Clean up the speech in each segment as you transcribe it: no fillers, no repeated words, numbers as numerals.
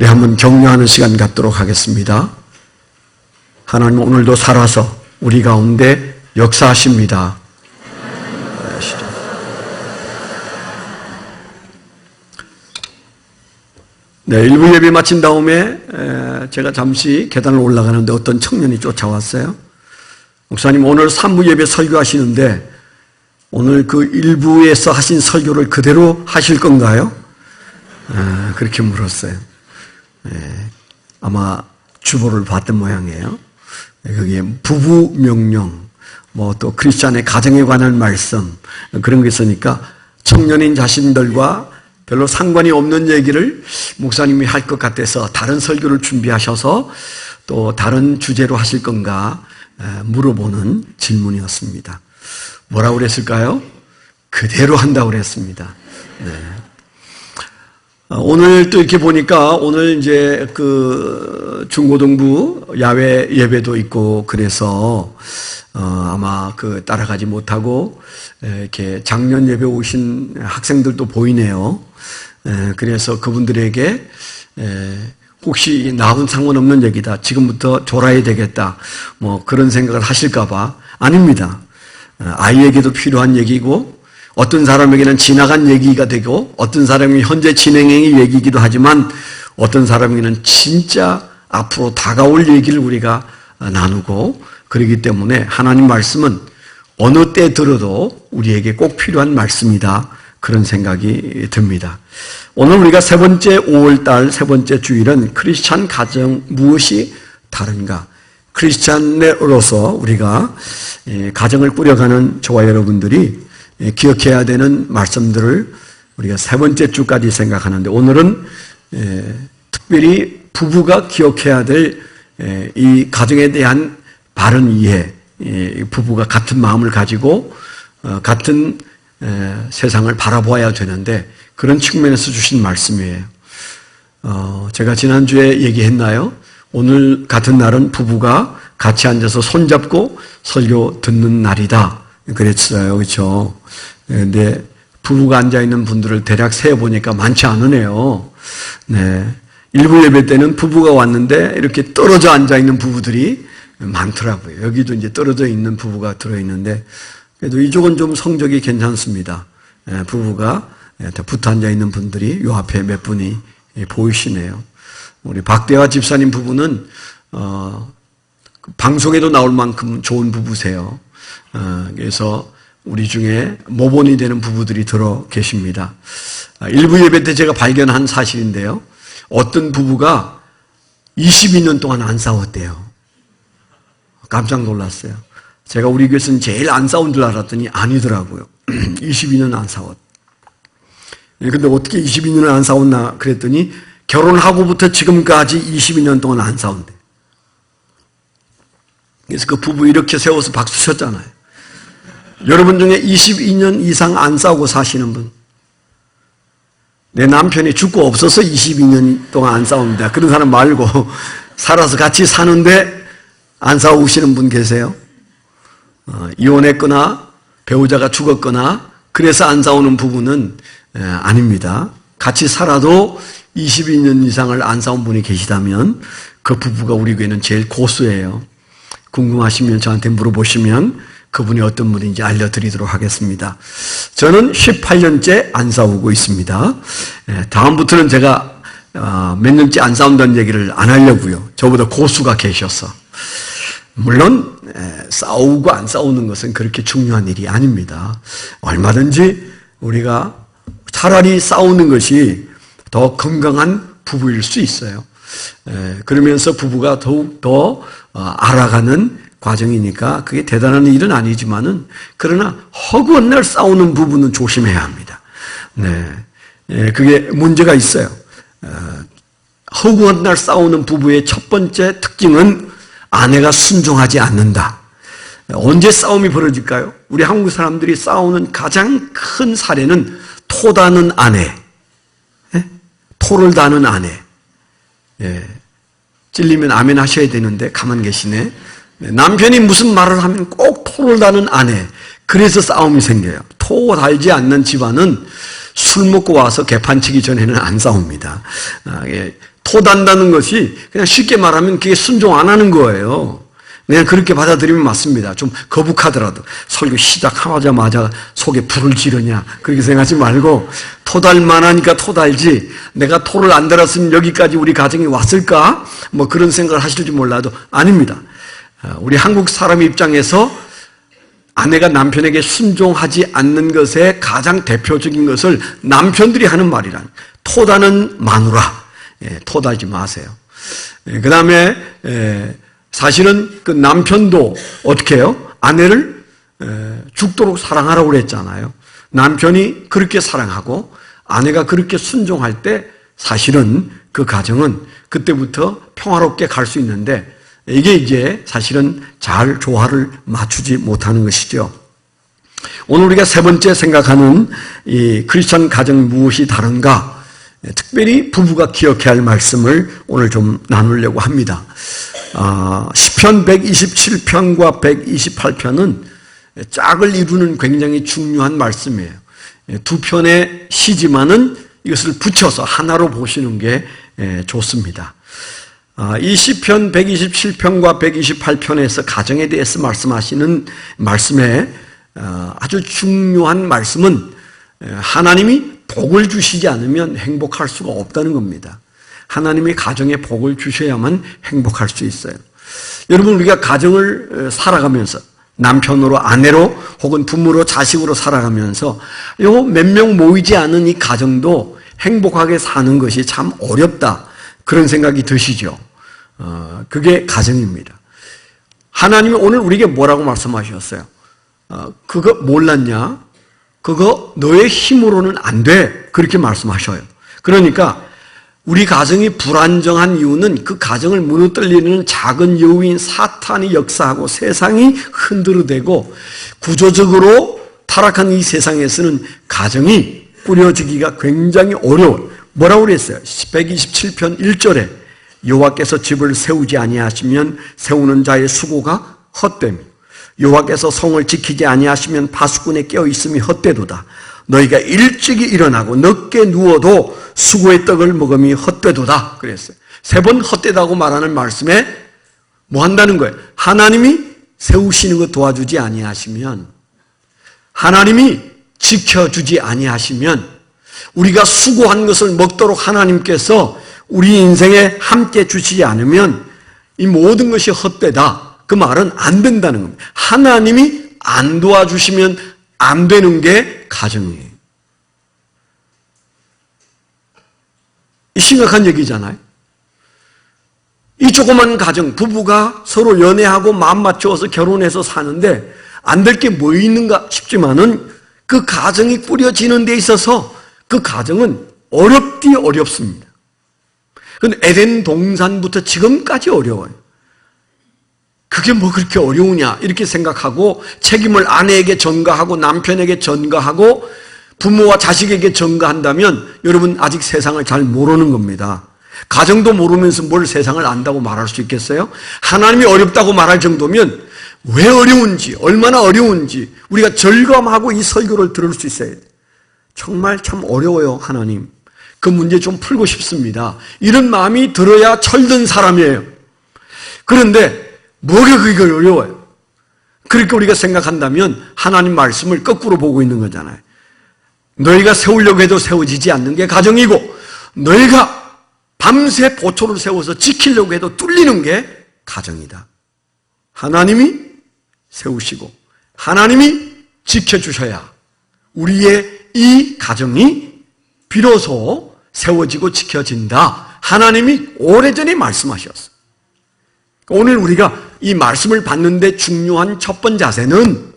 우리 한번 격려하는 시간 갖도록 하겠습니다. 하나님 오늘도 살아서 우리 가운데 역사하십니다. 네, 일부 예배 마친 다음에 제가 잠시 계단을 올라가는데 어떤 청년이 쫓아왔어요. 목사님 오늘 3부 예배 설교하시는데 오늘 그 일부에서 하신 설교를 그대로 하실 건가요? 그렇게 물었어요. 아마 주보를 봤던 모양이에요. 거기에 부부 명령, 뭐 또 크리스찬의 가정에 관한 말씀 그런 게 있으니까 청년인 자신들과 별로 상관이 없는 얘기를 목사님이 할 것 같아서 다른 설교를 준비하셔서 또 다른 주제로 하실 건가 물어보는 질문이었습니다. 뭐라고 그랬을까요? 그대로 한다고 그랬습니다. 네. 오늘 또 이렇게 보니까 오늘 이제 그 중고등부 야외 예배도 있고 그래서 아마 그 따라가지 못하고 이렇게 작년 예배 오신 학생들도 보이네요. 그래서 그분들에게 혹시 나하고는 상관없는 얘기다. 지금부터 졸아야 되겠다. 뭐 그런 생각을 하실까봐 아닙니다. 아이에게도 필요한 얘기고 어떤 사람에게는 지나간 얘기가 되고 어떤 사람이 현재 진행형의 얘기이기도 하지만 어떤 사람에게는 진짜 앞으로 다가올 얘기를 우리가 나누고 그렇기 때문에 하나님 말씀은 어느 때 들어도 우리에게 꼭 필요한 말씀이다. 그런 생각이 듭니다. 오늘 우리가 세 번째 5월달 세 번째 주일은 크리스찬 가정 무엇이 다른가? 크리스찬으로서 우리가 가정을 꾸려가는 저와 여러분들이 기억해야 되는 말씀들을 우리가 세 번째 주까지 생각하는데 오늘은 특별히 부부가 기억해야 될 이 가정에 대한 바른 이해, 부부가 같은 마음을 가지고 같은 세상을 바라보아야 되는데 그런 측면에서 주신 말씀이에요. 제가 지난주에 얘기했나요? 오늘 같은 날은 부부가 같이 앉아서 손잡고 설교 듣는 날이다. 그랬어요. 그렇죠? 근데 부부가 앉아있는 분들을 대략 세어보니까 많지 않으네요. 네. 일부 예배 때는 부부가 왔는데 이렇게 떨어져 앉아있는 부부들이 많더라고요. 여기도 이제 떨어져 있는 부부가 들어있는데 그래도 이쪽은 좀 성적이 괜찮습니다. 부부가 붙어 앉아있는 분들이 요 앞에 몇 분이 보이시네요. 우리 박대화 집사님 부부는 방송에도 나올 만큼 좋은 부부세요. 그래서 우리 중에 모본이 되는 부부들이 들어 계십니다. 일부 예배 때 제가 발견한 사실인데요. 어떤 부부가 22년 동안 안 싸웠대요. 깜짝 놀랐어요. 제가 우리 교회에서는 제일 안 싸운 줄 알았더니 아니더라고요. 22년 안 싸웠. 근데 어떻게 22년을 안 싸웠나 그랬더니 결혼하고부터 지금까지 22년 동안 안 싸운대. 그래서 그 부부 이렇게 세워서 박수 쳤잖아요. 여러분 중에 22년 이상 안 싸우고 사시는 분, 내 남편이 죽고 없어서 22년 동안 안 싸웁니다. 그런 사람 말고 살아서 같이 사는데 안 싸우시는 분 계세요? 이혼했거나 배우자가 죽었거나 그래서 안 싸우는 부부는 아닙니다. 같이 살아도 22년 이상을 안 싸운 분이 계시다면 그 부부가 우리 교회는 제일 고수예요. 궁금하시면 저한테 물어보시면 그분이 어떤 분인지 알려드리도록 하겠습니다. 저는 18년째 안 싸우고 있습니다. 다음부터는 제가 몇 년째 안 싸운다는 얘기를 안 하려고요. 저보다 고수가 계셔서. 물론 싸우고 안 싸우는 것은 그렇게 중요한 일이 아닙니다. 얼마든지 우리가 차라리 싸우는 것이 더 건강한 부부일 수 있어요. 그러면서 부부가 더욱 더 알아가는 과정이니까 그게 대단한 일은 아니지만은 그러나 허구한 날 싸우는 부부는 조심해야 합니다. 네, 그게 문제가 있어요. 허구한 날 싸우는 부부의 첫 번째 특징은 아내가 순종하지 않는다. 언제 싸움이 벌어질까요? 우리 한국 사람들이 싸우는 가장 큰 사례는 토다는 아내, 토를 다는 아내. 찔리면 아멘 하셔야 되는데 가만 계시네. 남편이 무슨 말을 하면 꼭 토를 다는 아내. 그래서 싸움이 생겨요. 토 달지 않는 집안은 술 먹고 와서 개판치기 전에는 안 싸웁니다. 토단다는 것이 그냥 쉽게 말하면 그게 순종 안 하는 거예요. 그냥 그렇게 받아들이면 맞습니다. 좀 거북하더라도 설교 시작하자마자 속에 불을 지르냐 그렇게 생각하지 말고 토달만 하니까 토달지 내가 토를 안 달았으면 여기까지 우리 가정이 왔을까? 뭐 그런 생각을 하실지 몰라도 아닙니다. 우리 한국 사람 입장에서 아내가 남편에게 순종하지 않는 것의 가장 대표적인 것을 남편들이 하는 말이란 토다는 마누라. 토다지 마세요. 그 다음에 사실은 그 남편도 어떻게 해요? 아내를 죽도록 사랑하라고 그랬잖아요. 남편이 그렇게 사랑하고 아내가 그렇게 순종할 때 사실은 그 가정은 그때부터 평화롭게 갈 수 있는데 이게 이제 사실은 잘 조화를 맞추지 못하는 것이죠. 오늘 우리가 세 번째 생각하는 이 크리스천 가정 무엇이 다른가? 특별히 부부가 기억해야 할 말씀을 오늘 좀 나누려고 합니다. 시편 127편과 128편은 짝을 이루는 굉장히 중요한 말씀이에요. 두 편의 시지만은 이것을 붙여서 하나로 보시는 게 좋습니다. 이 시편 127편과 128편에서 가정에 대해서 말씀하시는 말씀에 아주 중요한 말씀은 하나님이 복을 주시지 않으면 행복할 수가 없다는 겁니다. 하나님이 가정에 복을 주셔야만 행복할 수 있어요. 여러분 우리가 가정을 살아가면서 남편으로 아내로 혹은 부모로 자식으로 살아가면서 요 몇 명 모이지 않은 이 가정도 행복하게 사는 것이 참 어렵다 그런 생각이 드시죠. 그게 가정입니다. 하나님이 오늘 우리에게 뭐라고 말씀하셨어요? 그거 몰랐냐? 그거 너의 힘으로는 안 돼. 그렇게 말씀하셔요. 그러니까 우리 가정이 불안정한 이유는 그 가정을 무너뜨리는 작은 여우인 사탄이 역사하고 세상이 흔들어대고 구조적으로 타락한 이 세상에서는 가정이 꾸려지기가 굉장히 어려워요. 뭐라고 그랬어요? 127편 1절에 여호와께서 집을 세우지 아니하시면 세우는 자의 수고가 헛되며 여호와께서 성을 지키지 아니하시면 파수꾼의 깨어있음이 헛되도다. 너희가 일찍이 일어나고 늦게 누워도 수고의 떡을 먹음이 헛되도다 그랬어요. 세 번 헛되다고 말하는 말씀에 뭐 한다는 거예요? 하나님이 세우시는 것 도와주지 아니하시면 하나님이 지켜주지 아니하시면 우리가 수고한 것을 먹도록 하나님께서 우리 인생에 함께 주시지 않으면 이 모든 것이 헛되다. 그 말은 안 된다는 겁니다. 하나님이 안 도와주시면 안 되는 게 가정이에요. 이 심각한 얘기잖아요. 이 조그만 가정, 부부가 서로 연애하고 마음 맞추어서 결혼해서 사는데 안 될 게 뭐 있는가 싶지만은 그 가정이 꾸려지는 데 있어서 그 가정은 어렵디 어렵습니다. 근데 에덴 동산부터 지금까지 어려워요. 그게 뭐 그렇게 어려우냐 이렇게 생각하고 책임을 아내에게 전가하고 남편에게 전가하고 부모와 자식에게 전가한다면 여러분 아직 세상을 잘 모르는 겁니다. 가정도 모르면서 뭘 세상을 안다고 말할 수 있겠어요? 하나님이 어렵다고 말할 정도면 왜 어려운지 얼마나 어려운지 우리가 절감하고 이 설교를 들을 수 있어야 돼요. 정말 참 어려워요. 하나님 그 문제 좀 풀고 싶습니다. 이런 마음이 들어야 철든 사람이에요. 그런데 뭐가 그게 어려워요? 그렇게 우리가 생각한다면 하나님 말씀을 거꾸로 보고 있는 거잖아요. 너희가 세우려고 해도 세워지지 않는 게 가정이고 너희가 밤새 보초를 세워서 지키려고 해도 뚫리는 게 가정이다. 하나님이 세우시고 하나님이 지켜주셔야 우리의 이 가정이 비로소 세워지고 지켜진다. 하나님이 오래전에 말씀하셨어요. 오늘 우리가 이 말씀을 받는데 중요한 첫 번째 자세는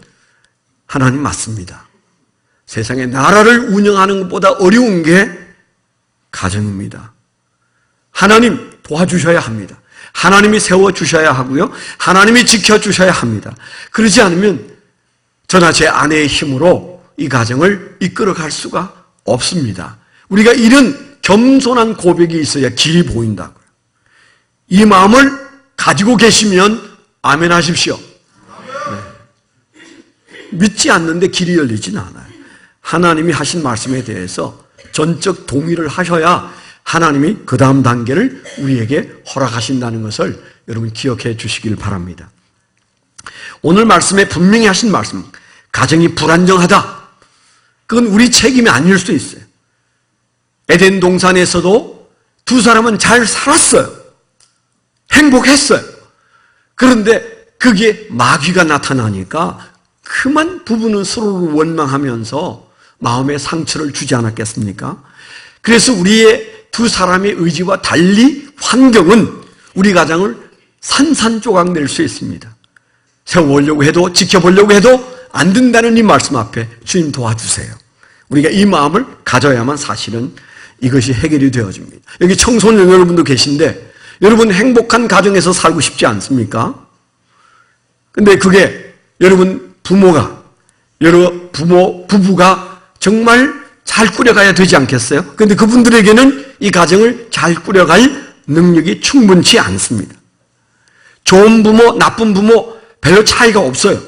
하나님 맞습니다. 세상의 나라를 운영하는 것보다 어려운 게 가정입니다. 하나님 도와주셔야 합니다. 하나님이 세워주셔야 하고요. 하나님이 지켜주셔야 합니다. 그러지 않으면 저나 제 아내의 힘으로 이 가정을 이끌어갈 수가 없습니다. 우리가 이런 겸손한 고백이 있어야 길이 보인다고요. 이 마음을 가지고 계시면 아멘 하십시오. 네. 믿지 않는데 길이 열리진 않아요. 하나님이 하신 말씀에 대해서 전적 동의를 하셔야 하나님이 그 다음 단계를 우리에게 허락하신다는 것을 여러분 기억해 주시길 바랍니다. 오늘 말씀에 분명히 하신 말씀, 가정이 불안정하다. 그건 우리 책임이 아닐 수도 있어요. 에덴 동산에서도 두 사람은 잘 살았어요. 행복했어요. 그런데 그게 마귀가 나타나니까 그만 부부는 서로를 원망하면서 마음의 상처를 주지 않았겠습니까? 그래서 우리의 두 사람의 의지와 달리 환경은 우리 가정을 산산조각 낼 수 있습니다. 세워보려고 해도 지켜보려고 해도 안 된다는 이 말씀 앞에 주님 도와주세요. 우리가 이 마음을 가져야만 사실은 이것이 해결이 되어집니다. 여기 청소년 여러분도 계신데 여러분 행복한 가정에서 살고 싶지 않습니까? 근데 그게 여러분 부부가 정말 잘 꾸려가야 되지 않겠어요? 근데 그분들에게는 이 가정을 잘 꾸려갈 능력이 충분치 않습니다. 좋은 부모, 나쁜 부모 별로 차이가 없어요.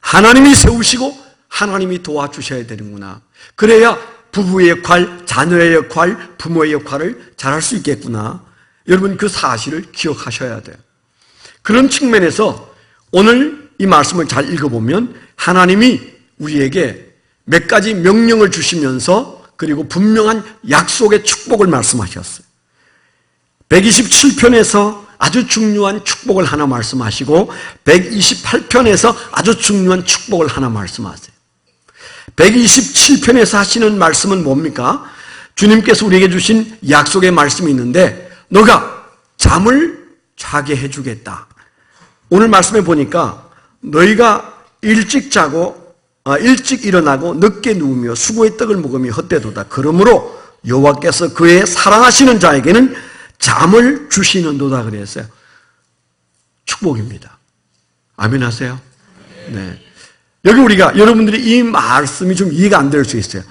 하나님이 세우시고 하나님이 도와주셔야 되는구나. 그래야 부부의 역할, 자녀의 역할, 부모의 역할을 잘할 수 있겠구나. 여러분 그 사실을 기억하셔야 돼요. 그런 측면에서 오늘 이 말씀을 잘 읽어보면 하나님이 우리에게 몇 가지 명령을 주시면서 그리고 분명한 약속의 축복을 말씀하셨어요. 127편에서 아주 중요한 축복을 하나 말씀하시고 128편에서 아주 중요한 축복을 하나 말씀하세요. 127편에서 하시는 말씀은 뭡니까? 주님께서 우리에게 주신 약속의 말씀이 있는데 너가 잠을 자게 해주겠다. 오늘 말씀에 보니까 너희가 일찍 일어나고 늦게 누우며 수고의 떡을 먹으며 헛되도다. 그러므로 여호와께서 그의 사랑하시는 자에게는 잠을 주시는도다 그랬어요. 축복입니다. 아멘 하세요? 네. 여기 여러분들이 이 말씀이 좀 이해가 안 될 수 있어요.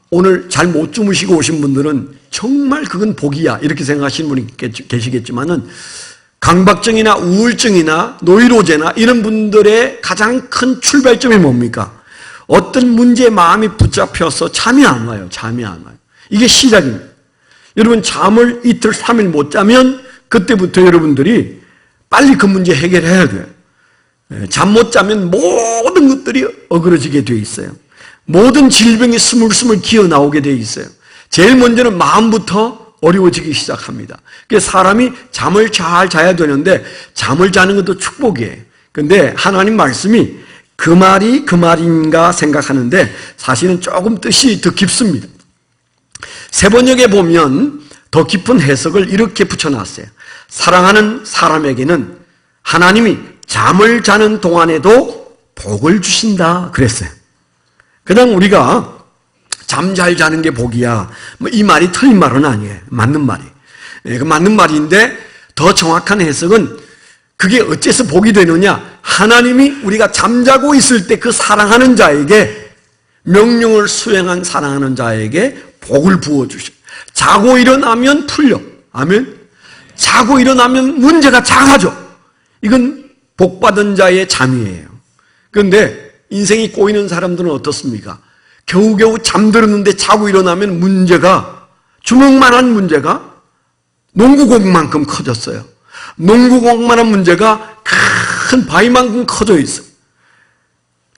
오늘 잘 못 주무시고 오신 분들은 정말 그건 복이야 이렇게 생각하시는 분이 계시겠지만은 강박증이나 우울증이나 노이로제나 이런 분들의 가장 큰 출발점이 뭡니까? 어떤 문제에 마음이 붙잡혀서 잠이 안 와요. 이게 시작입니다. 여러분 잠을 이틀 3일 못 자면 그때부터 여러분들이 빨리 그 문제 해결해야 돼요. 잠 못 자면 모든 것들이 어그러지게 돼 있어요. 모든 질병이 스물스물 기어나오게 돼 있어요. 제일 먼저는 마음부터 어려워지기 시작합니다. 그래서 사람이 잠을 잘 자야 되는데 잠을 자는 것도 축복이에요. 그런데 하나님 말씀이 그 말이 그 말인가 생각하는데 사실은 조금 뜻이 더 깊습니다. 세번역에 보면 더 깊은 해석을 이렇게 붙여놨어요. 사랑하는 사람에게는 하나님이 잠을 자는 동안에도 복을 주신다 그랬어요. 그냥 우리가 잠 잘 자는 게 복이야. 이 말이 틀린 말은 아니에요. 맞는 말이에요. 그 맞는 말인데 더 정확한 해석은 그게 어째서 복이 되느냐? 하나님이 우리가 잠자고 있을 때 그 사랑하는 자에게 명령을 수행한 사랑하는 자에게 복을 부어주셔. 자고 일어나면 풀려. 아멘. 자고 일어나면 문제가 작아져. 이건 복받은 자의 잠이에요. 그런데 인생이 꼬이는 사람들은 어떻습니까? 겨우겨우 잠들었는데 자고 일어나면 문제가 주먹만한 문제가 농구공만큼 커졌어요. 농구공만한 문제가 큰 바위만큼 커져 있어요.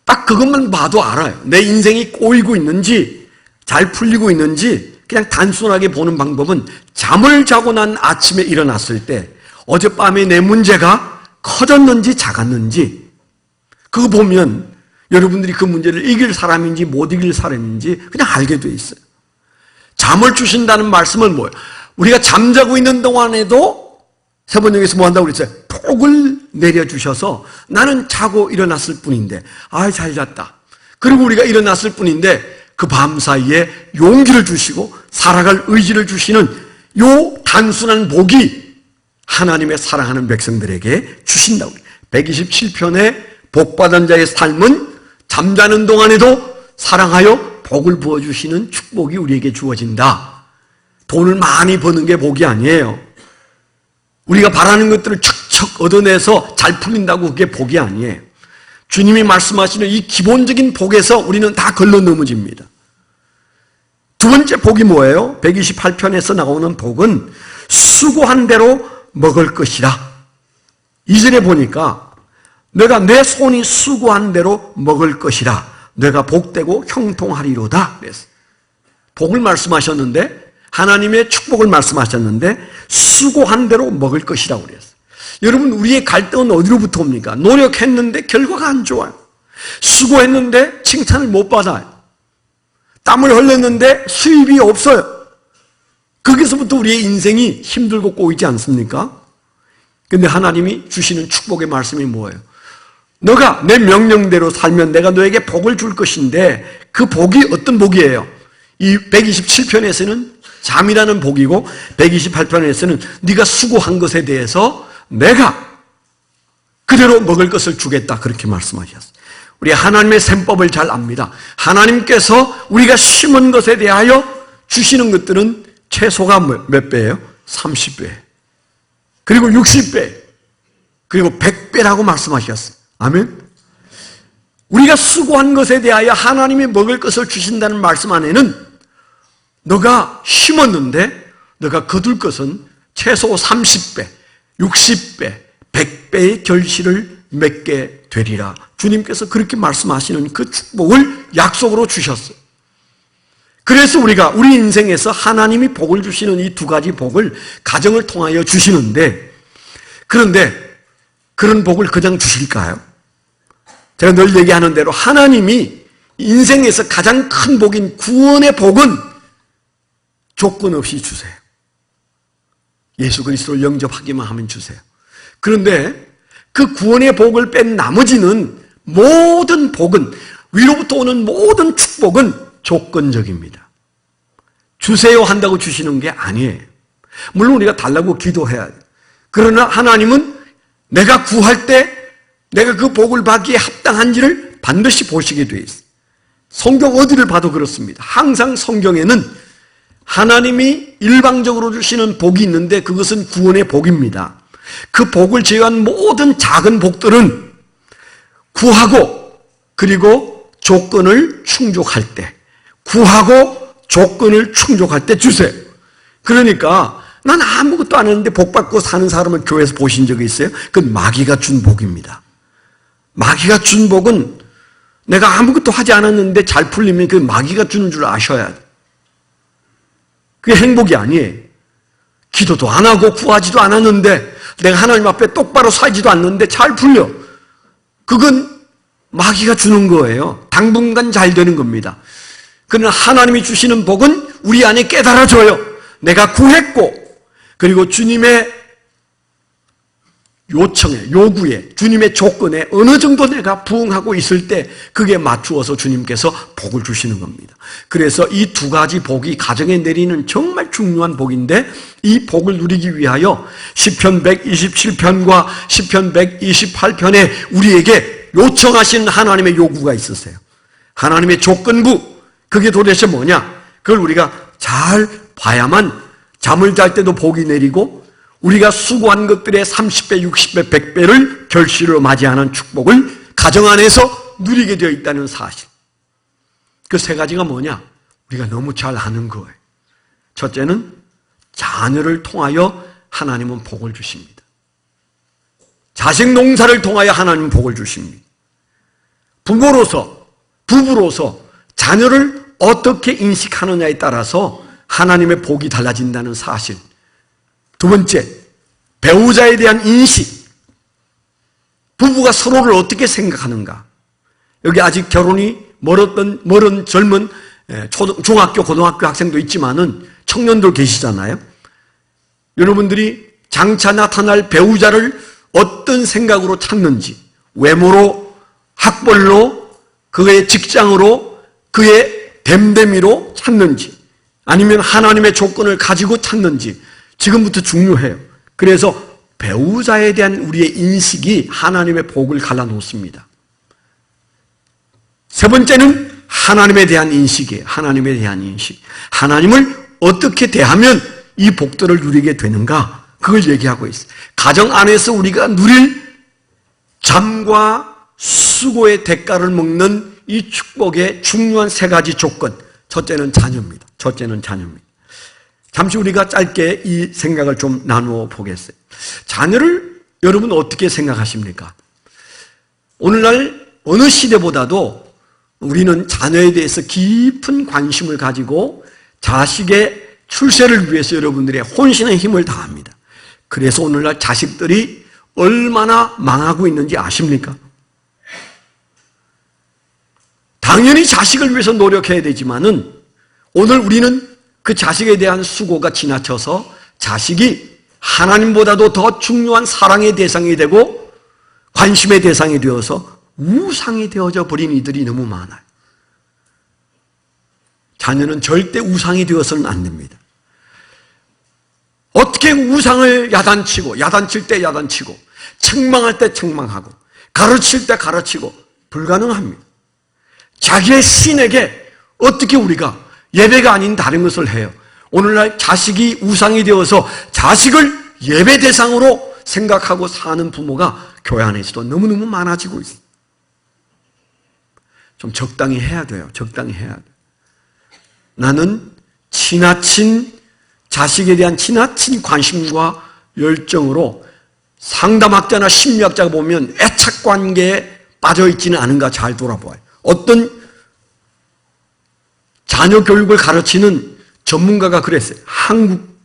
딱 그것만 봐도 알아요. 내 인생이 꼬이고 있는지 잘 풀리고 있는지 그냥 단순하게 보는 방법은 잠을 자고 난 아침에 일어났을 때 어젯밤에 내 문제가 커졌는지 작았는지 그거 보면 여러분들이 그 문제를 이길 사람인지 못 이길 사람인지 그냥 알게 돼 있어요. 잠을 주신다는 말씀은 뭐예요? 우리가 잠자고 있는 동안에도 세번역에서 뭐 한다고 그랬어요? 복을 내려주셔서 나는 자고 일어났을 뿐인데 잘 잤다. 그리고 우리가 일어났을 뿐인데 그 밤 사이에 용기를 주시고 살아갈 의지를 주시는 요 단순한 복이 하나님의 사랑하는 백성들에게 주신다고. 127편의 복받은 자의 삶은 잠자는 동안에도 사랑하여 복을 부어주시는 축복이 우리에게 주어진다. 돈을 많이 버는 게 복이 아니에요. 우리가 바라는 것들을 척척 얻어내서 잘 풀린다고 그게 복이 아니에요. 주님이 말씀하시는 이 기본적인 복에서 우리는 다 걸러 넘어집니다. 두 번째 복이 뭐예요? 128편에서 나오는 복은 수고한 대로 먹을 것이라. 2절에 보니까 내가 내 손이 수고한 대로 먹을 것이라. 내가 복되고 형통하리로다. 그래서 복을 말씀하셨는데, 하나님의 축복을 말씀하셨는데 수고한 대로 먹을 것이라고 그랬어요. 여러분, 우리의 갈등은 어디로부터 옵니까? 노력했는데 결과가 안 좋아요. 수고했는데 칭찬을 못 받아요. 땀을 흘렸는데 수입이 없어요. 거기서부터 우리의 인생이 힘들고 꼬이지 않습니까? 근데 하나님이 주시는 축복의 말씀이 뭐예요? 너가 내 명령대로 살면 내가 너에게 복을 줄 것인데, 그 복이 어떤 복이에요? 이 127편에서는 잠이라는 복이고 128편에서는 네가 수고한 것에 대해서 내가 그대로 먹을 것을 주겠다, 그렇게 말씀하셨어요. 우리 하나님의 셈법을 잘 압니다. 하나님께서 우리가 심은 것에 대하여 주시는 것들은 최소가 몇 배예요? 30배, 그리고 60배, 그리고 100배라고 말씀하셨어요. 아멘. 우리가 수고한 것에 대하여 하나님이 먹을 것을 주신다는 말씀 안에는 너가 심었는데 너가 거둘 것은 최소 30배, 60배, 100배의 결실을 맺게 되리라. 주님께서 그렇게 말씀하시는 그 축복을 약속으로 주셨어요. 그래서 우리가 우리 인생에서 하나님이 복을 주시는 이 두 가지 복을 가정을 통하여 주시는데, 그런데 그런 복을 그냥 주실까요? 제가 늘 얘기하는 대로 하나님이 인생에서 가장 큰 복인 구원의 복은 조건 없이 주세요. 예수 그리스도를 영접하기만 하면 주세요. 그런데 그 구원의 복을 뺀 나머지는 모든 복은, 위로부터 오는 모든 축복은 조건적입니다. 주세요 한다고 주시는 게 아니에요. 물론 우리가 달라고 기도해야 돼요. 그러나 하나님은 내가 구할 때 내가 그 복을 받기에 합당한지를 반드시 보시게 돼 있어요. 성경 어디를 봐도 그렇습니다. 항상 성경에는 하나님이 일방적으로 주시는 복이 있는데 그것은 구원의 복입니다. 그 복을 제외한 모든 작은 복들은 구하고 그리고 조건을 충족할 때, 구하고 조건을 충족할 때 주세요. 그러니까 난 아무것도 안 했는데 복 받고 사는 사람을 교회에서 보신 적이 있어요? 그건 마귀가 준 복입니다. 마귀가 준 복은 내가 아무것도 하지 않았는데 잘 풀리면 그 마귀가 주는 줄 아셔야 돼요. 그게 행복이 아니에요. 기도도 안 하고 구하지도 않았는데 내가 하나님 앞에 똑바로 살지도 않는데 잘 풀려. 그건 마귀가 주는 거예요. 당분간 잘 되는 겁니다. 그러나 하나님이 주시는 복은 우리 안에 깨달아져요. 내가 구했고 그리고 주님의 요청에, 요구에, 주님의 조건에 어느 정도 내가 부응하고 있을 때 그게 맞추어서 주님께서 복을 주시는 겁니다. 그래서 이 두 가지 복이 가정에 내리는 정말 중요한 복인데, 이 복을 누리기 위하여 시편 127편과 시편 128편에 우리에게 요청하신 하나님의 요구가 있으세요. 하나님의 조건부, 그게 도대체 뭐냐? 그걸 우리가 잘 봐야만 잠을 잘 때도 복이 내리고 우리가 수고한 것들의 30배, 60배, 100배를 결실로 맞이하는 축복을 가정 안에서 누리게 되어 있다는 사실. 그 세 가지가 뭐냐? 우리가 너무 잘 아는 거예요. 첫째는 자녀를 통하여 하나님은 복을 주십니다. 자식 농사를 통하여 하나님은 복을 주십니다. 부부로서 자녀를 어떻게 인식하느냐에 따라서 하나님의 복이 달라진다는 사실. 두 번째, 배우자에 대한 인식. 부부가 서로를 어떻게 생각하는가. 여기 아직 결혼이 멀은 젊은 중학교, 고등학교 학생도 있지만은 청년들 계시잖아요. 여러분들이 장차 나타날 배우자를 어떤 생각으로 찾는지, 외모로, 학벌로, 그의 직장으로, 그의 됨됨이로 찾는지, 아니면 하나님의 조건을 가지고 찾는지, 지금부터 중요해요. 그래서 배우자에 대한 우리의 인식이 하나님의 복을 갈라놓습니다. 세 번째는 하나님에 대한 인식이에요. 하나님에 대한 인식. 하나님을 어떻게 대하면 이 복들을 누리게 되는가? 그걸 얘기하고 있어요. 가정 안에서 우리가 누릴 잠과 수고의 대가를 먹는 이 축복의 중요한 세 가지 조건. 첫째는 자녀입니다. 첫째는 자녀입니다. 잠시 우리가 짧게 이 생각을 좀 나누어 보겠어요. 자녀를 여러분 어떻게 생각하십니까? 오늘날 어느 시대보다도 우리는 자녀에 대해서 깊은 관심을 가지고 자식의 출세를 위해서 여러분들의 혼신의 힘을 다합니다. 그래서 오늘날 자식들이 얼마나 망하고 있는지 아십니까? 당연히 자식을 위해서 노력해야 되지만은 오늘 우리는 그 자식에 대한 수고가 지나쳐서 자식이 하나님보다도 더 중요한 사랑의 대상이 되고 관심의 대상이 되어서 우상이 되어져 버린 이들이 너무 많아요. 자녀는 절대 우상이 되어서는 안 됩니다. 어떻게 우상을 야단칠 때 야단치고 책망할 때 책망하고 가르칠 때 가르치고 불가능합니다. 자기의 신에게 어떻게 우리가 예배가 아닌 다른 것을 해요? 오늘날 자식이 우상이 되어서 자식을 예배 대상으로 생각하고 사는 부모가 교회 안에서도 너무너무 많아지고 있어요. 좀 적당히 해야 돼요. 적당히 해야 돼요. 나는 자식에 대한 지나친 관심과 열정으로 상담학자나 심리학자가 보면 애착관계에 빠져있지는 않은가 잘 돌아봐요. 어떤 자녀 교육을 가르치는 전문가가 그랬어요. 한국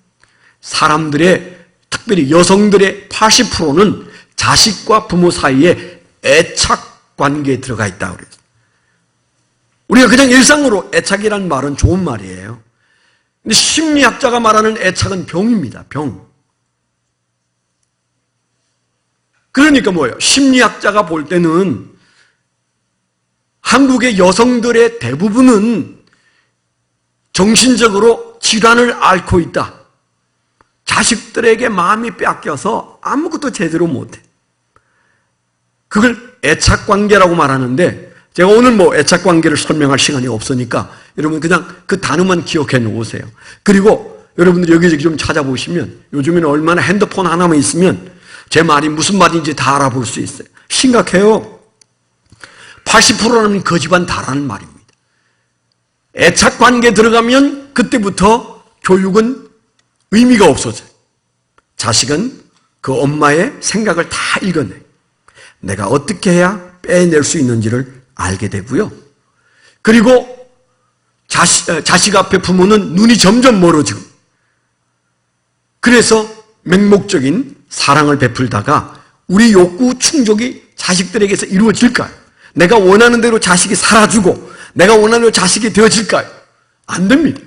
사람들의, 특별히 여성들의 80%는 자식과 부모 사이에 애착관계에 들어가 있다고 그랬어요. 우리가 그냥 일상으로 애착이라는 말은 좋은 말이에요. 근데 심리학자가 말하는 애착은 병입니다. 병. 그러니까 뭐예요? 심리학자가 볼 때는 한국의 여성들의 대부분은 정신적으로 질환을 앓고 있다. 자식들에게 마음이 뺏겨서 아무것도 제대로 못해. 그걸 애착관계라고 말하는데 제가 오늘 애착관계를 설명할 시간이 없으니까 여러분 그냥 그 단어만 기억해 놓으세요. 그리고 여러분들이 여기저기 좀 찾아보시면 요즘에는 얼마나 핸드폰 하나만 있으면 제 말이 무슨 말인지 다 알아볼 수 있어요. 심각해요. 80%는 그 집안 다라는 말입니다. 애착관계에 들어가면 그때부터 교육은 의미가 없어져요. 자식은 그 엄마의 생각을 다 읽어내요. 내가 어떻게 해야 빼낼 수 있는지를 알게 되고요. 그리고 자식 앞에 부모는 눈이 점점 멀어지고 그래서 맹목적인 사랑을 베풀다가 우리 욕구 충족이 자식들에게서 이루어질까요? 내가 원하는 대로 자식이 살아주고 내가 원하는 대로 자식이 되어질까요? 안 됩니다.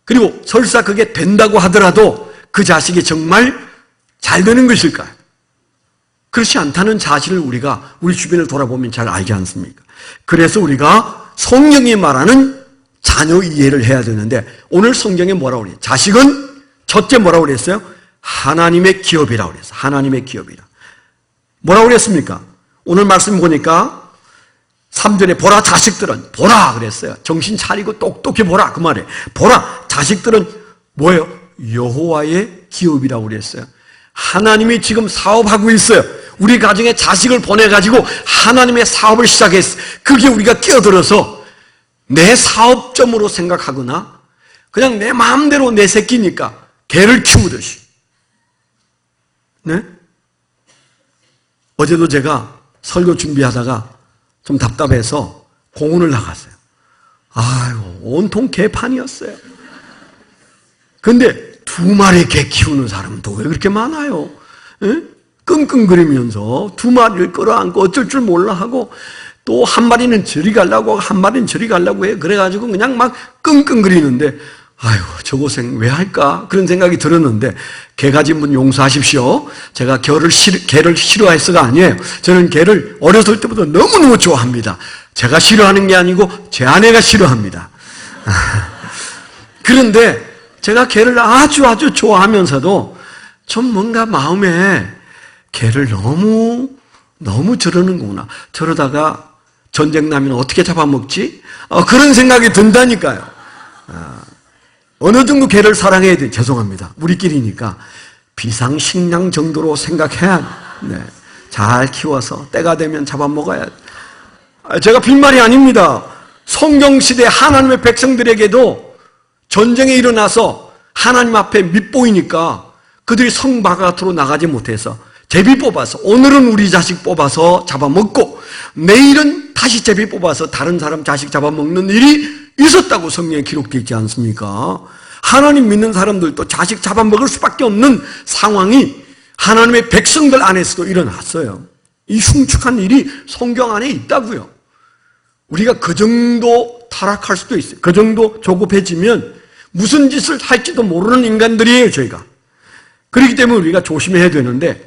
그리고 설사 그게 된다고 하더라도 그 자식이 정말 잘 되는 것일까요? 그렇지 않다는 사실을 우리가 우리 주변을 돌아보면 잘 알지 않습니까? 그래서 우리가 성경이 말하는 자녀 이해를 해야 되는데 오늘 성경에 뭐라고 그래요? 자식은 첫째 뭐라고 그랬어요? 하나님의 기업이라고 그랬어요. 하나님의 기업이라. 뭐라고 그랬습니까? 오늘 말씀 보니까 3절에 보라 자식들은 보라 그랬어요. 정신 차리고 똑똑히 보라 그 말이에요. 보라 자식들은 뭐예요? 여호와의 기업이라고 그랬어요. 하나님이 지금 사업하고 있어요. 우리 가정에 자식을 보내가지고 하나님의 사업을 시작했어요. 그게 우리가 끼어들어서 내 사업점으로 생각하거나 그냥 내 마음대로 내 새끼니까 개를 키우듯이. 네? 어제도 제가 설교 준비하다가 좀 답답해서 공원을 나갔어요. 아이고, 온통 개판이었어요. 근데 2마리 개 키우는 사람은 또 왜 그렇게 많아요? 에? 끙끙거리면서 2마리를 끌어안고 어쩔 줄 몰라 하고 또 1마리는 저리 가려고 하고 1마리는 저리 가려고 해요. 그래가지고 그냥 막 끙끙거리는데 아유, 저 고생 왜 할까? 그런 생각이 들었는데 개 가진 분 용서하십시오. 제가 개를 싫어해서가 아니에요. 저는 개를 어렸을 때부터 너무너무 좋아합니다. 제가 싫어하는 게 아니고 제 아내가 싫어합니다. 그런데 제가 개를 아주 좋아하면서도 좀 뭔가 마음에 개를 너무 저러는구나. 저러다가 전쟁 나면 어떻게 잡아먹지? 그런 생각이 든다니까요. 어느 정도 개를 사랑해야 돼. 죄송합니다. 우리끼리니까 비상식량 정도로 생각해야 네. 잘 키워서 때가 되면 잡아먹어야 돼. 제가 빈말이 아닙니다. 성경시대 하나님의 백성들에게도 전쟁이 일어나서 하나님 앞에 밉보이니까 그들이 성 바깥으로 나가지 못해서 제비 뽑아서, 오늘은 우리 자식 뽑아서 잡아먹고 내일은 다시 제비 뽑아서 다른 사람 자식 잡아먹는 일이 있었다고 성경에 기록되어 있지 않습니까? 하나님 믿는 사람들도 자식 잡아먹을 수밖에 없는 상황이 하나님의 백성들 안에서도 일어났어요. 이 흉측한 일이 성경 안에 있다고요. 우리가 그 정도 타락할 수도 있어요. 그 정도 조급해지면 무슨 짓을 할지도 모르는 인간들이에요, 저희가. 그렇기 때문에 우리가 조심해야 되는데,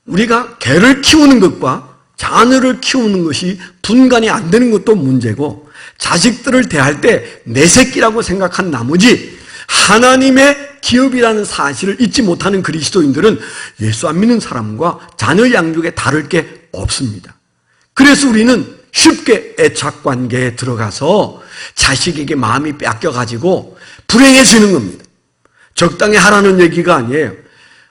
우리가 개를 키우는 것과 자녀를 키우는 것이 분간이 안 되는 것도 문제고, 자식들을 대할 때 내 새끼라고 생각한 나머지 하나님의 기업이라는 사실을 잊지 못하는 그리스도인들은 예수 안 믿는 사람과 자녀 양육에 다를 게 없습니다. 그래서 우리는 쉽게 애착관계에 들어가서 자식에게 마음이 뺏겨가지고 불행해지는 겁니다. 적당히 하라는 얘기가 아니에요.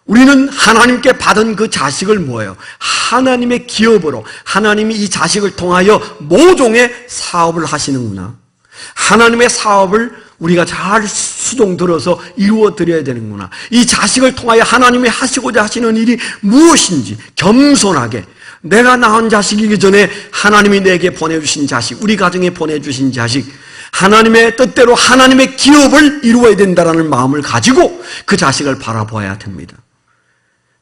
우리는 하나님께 받은 그 자식을 뭐예요? 하나님의 기업으로, 하나님이 이 자식을 통하여 모종의 사업을 하시는구나. 하나님의 사업을 우리가 잘 수동 들어서 이루어 드려야 되는구나. 이 자식을 통하여 하나님이 하시고자 하시는 일이 무엇인지 겸손하게, 내가 낳은 자식이기 전에 하나님이 내게 보내주신 자식, 우리 가정에 보내주신 자식, 하나님의 뜻대로 하나님의 기업을 이루어야 된다는 마음을 가지고 그 자식을 바라봐야 됩니다.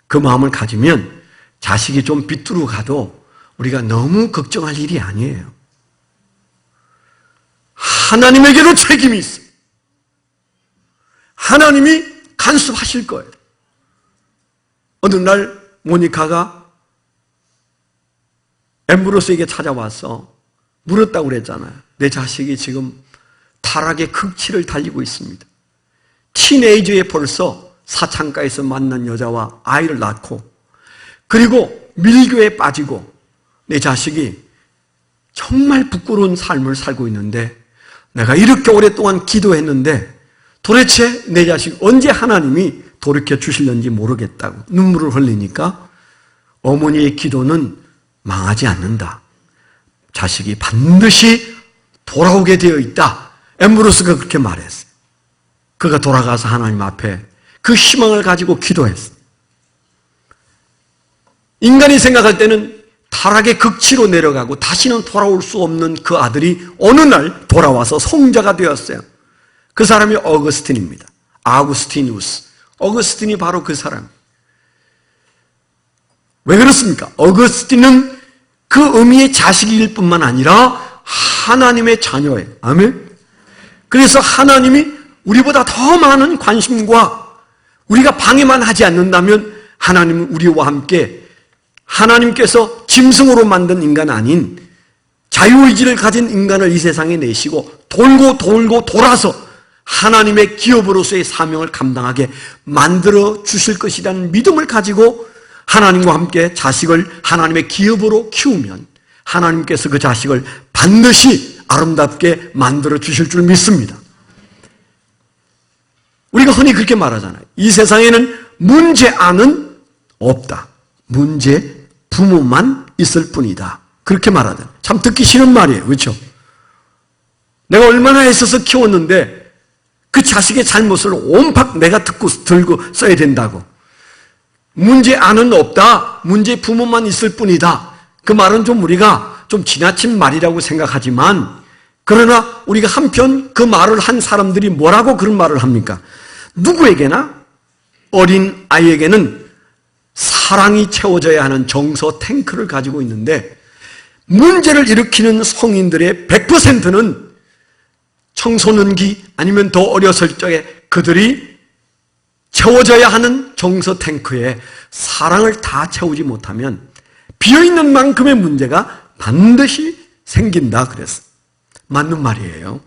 그 마음을 가지면 자식이 좀 빗두르 가도 우리가 너무 걱정할 일이 아니에요. 하나님에게도 책임이 있어요. 하나님이 간섭하실 거예요. 어느 날 모니카가 앰브로스에게 찾아와서 물었다고 그랬잖아요. 내 자식이 지금 타락의 극치를 달리고 있습니다. 티네이저에 벌써 사창가에서 만난 여자와 아이를 낳고, 그리고 밀교에 빠지고, 내 자식이 정말 부끄러운 삶을 살고 있는데, 내가 이렇게 오랫동안 기도했는데 도대체 내 자식 언제 하나님이 돌이켜 주실는지 모르겠다고 눈물을 흘리니까, 어머니의 기도는 망하지 않는다. 자식이 반드시 돌아오게 되어 있다. 앰브로스가 그렇게 말했어요. 그가 돌아가서 하나님 앞에 그 희망을 가지고 기도했어요. 인간이 생각할 때는 타락의 극치로 내려가고 다시는 돌아올 수 없는 그 아들이 어느 날 돌아와서 성자가 되었어요. 그 사람이 어거스틴입니다. 아구스티누스. 어거스틴이 바로 그 사람. 왜 그렇습니까? 어거스틴은 그 의미의 자식일 뿐만 아니라 하나님의 자녀예요. 아멘? 그래서 하나님이 우리보다 더 많은 관심과 우리가 방해만 하지 않는다면 하나님은 우리와 함께, 하나님께서 짐승으로 만든 인간 아닌 자유의지를 가진 인간을 이 세상에 내시고 돌고 돌아서 하나님의 기업으로서의 사명을 감당하게 만들어 주실 것이라는 믿음을 가지고 하나님과 함께 자식을 하나님의 기업으로 키우면 하나님께서 그 자식을 반드시 아름답게 만들어 주실 줄 믿습니다. 우리가 흔히 그렇게 말하잖아요. 이 세상에는 문제아는 없다. 문제 부모만 있을 뿐이다. 그렇게 말하잖아요. 참 듣기 싫은 말이에요. 그렇죠? 내가 얼마나 애써서 키웠는데 그 자식의 잘못을 온팍 내가 들고 써야 된다고. 문제아는 없다. 문제 부모만 있을 뿐이다. 그 말은 좀 우리가 좀 지나친 말이라고 생각하지만, 그러나 우리가 한편 그 말을 한 사람들이 뭐라고 그런 말을 합니까? 누구에게나, 어린 아이에게는 사랑이 채워져야 하는 정서 탱크를 가지고 있는데, 문제를 일으키는 성인들의 100%는 청소년기 아니면 더 어렸을 적에 그들이 채워져야 하는 정서 탱크에 사랑을 다 채우지 못하면 비어있는 만큼의 문제가 반드시 생긴다 그랬어요. 맞는 말이에요.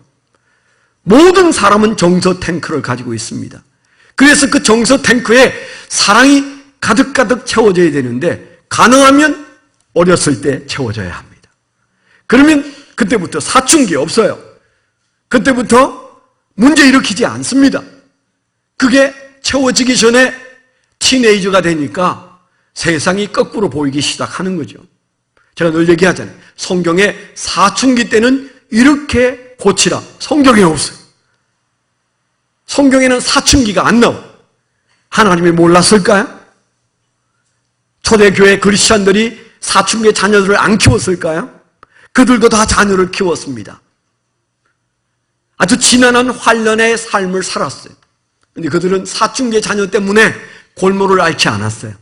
모든 사람은 정서 탱크를 가지고 있습니다. 그래서 그 정서 탱크에 사랑이 가득가득 채워져야 되는데, 가능하면 어렸을 때 채워져야 합니다. 그러면 그때부터 사춘기 없어요. 그때부터 문제 일으키지 않습니다. 그게 채워지기 전에 티네이저가 되니까 세상이 거꾸로 보이기 시작하는 거죠. 제가 늘 얘기하잖아요. 성경에 사춘기 때는 이렇게 고치라. 성경에 없어요. 성경에는 사춘기가 안 나와요. 하나님이 몰랐을까요? 초대교회 그리스천들이 사춘기의 자녀들을 안 키웠을까요? 그들도 다 자녀를 키웠습니다. 아주 지난한 환란의 삶을 살았어요. 그런데 그들은 사춘기의 자녀 때문에 골모를 앓지 않았어요.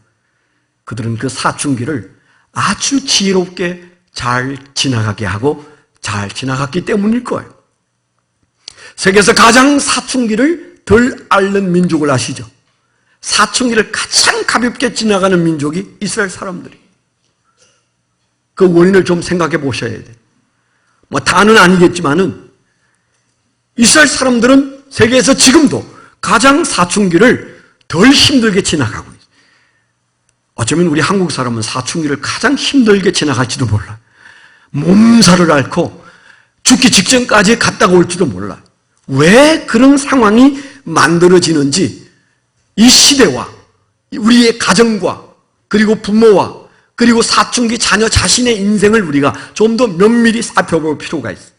그들은 그 사춘기를 아주 지혜롭게 잘 지나가게 하고 잘 지나갔기 때문일 거예요. 세계에서 가장 사춘기를 덜 앓는 민족을 아시죠? 사춘기를 가장 가볍게 지나가는 민족이 이스라엘 사람들이. 그 원인을 좀 생각해 보셔야 돼요. 뭐 다는 아니겠지만은 이스라엘 사람들은 세계에서 지금도 가장 사춘기를 덜 힘들게 지나가고 있어요. 어쩌면 우리 한국 사람은 사춘기를 가장 힘들게 지나갈지도 몰라요. 몸살을 앓고 죽기 직전까지 갔다가 올지도 몰라요. 왜 그런 상황이 만들어지는지 이 시대와 우리의 가정과 그리고 부모와 그리고 사춘기 자녀 자신의 인생을 우리가 좀 더 면밀히 살펴볼 필요가 있어요.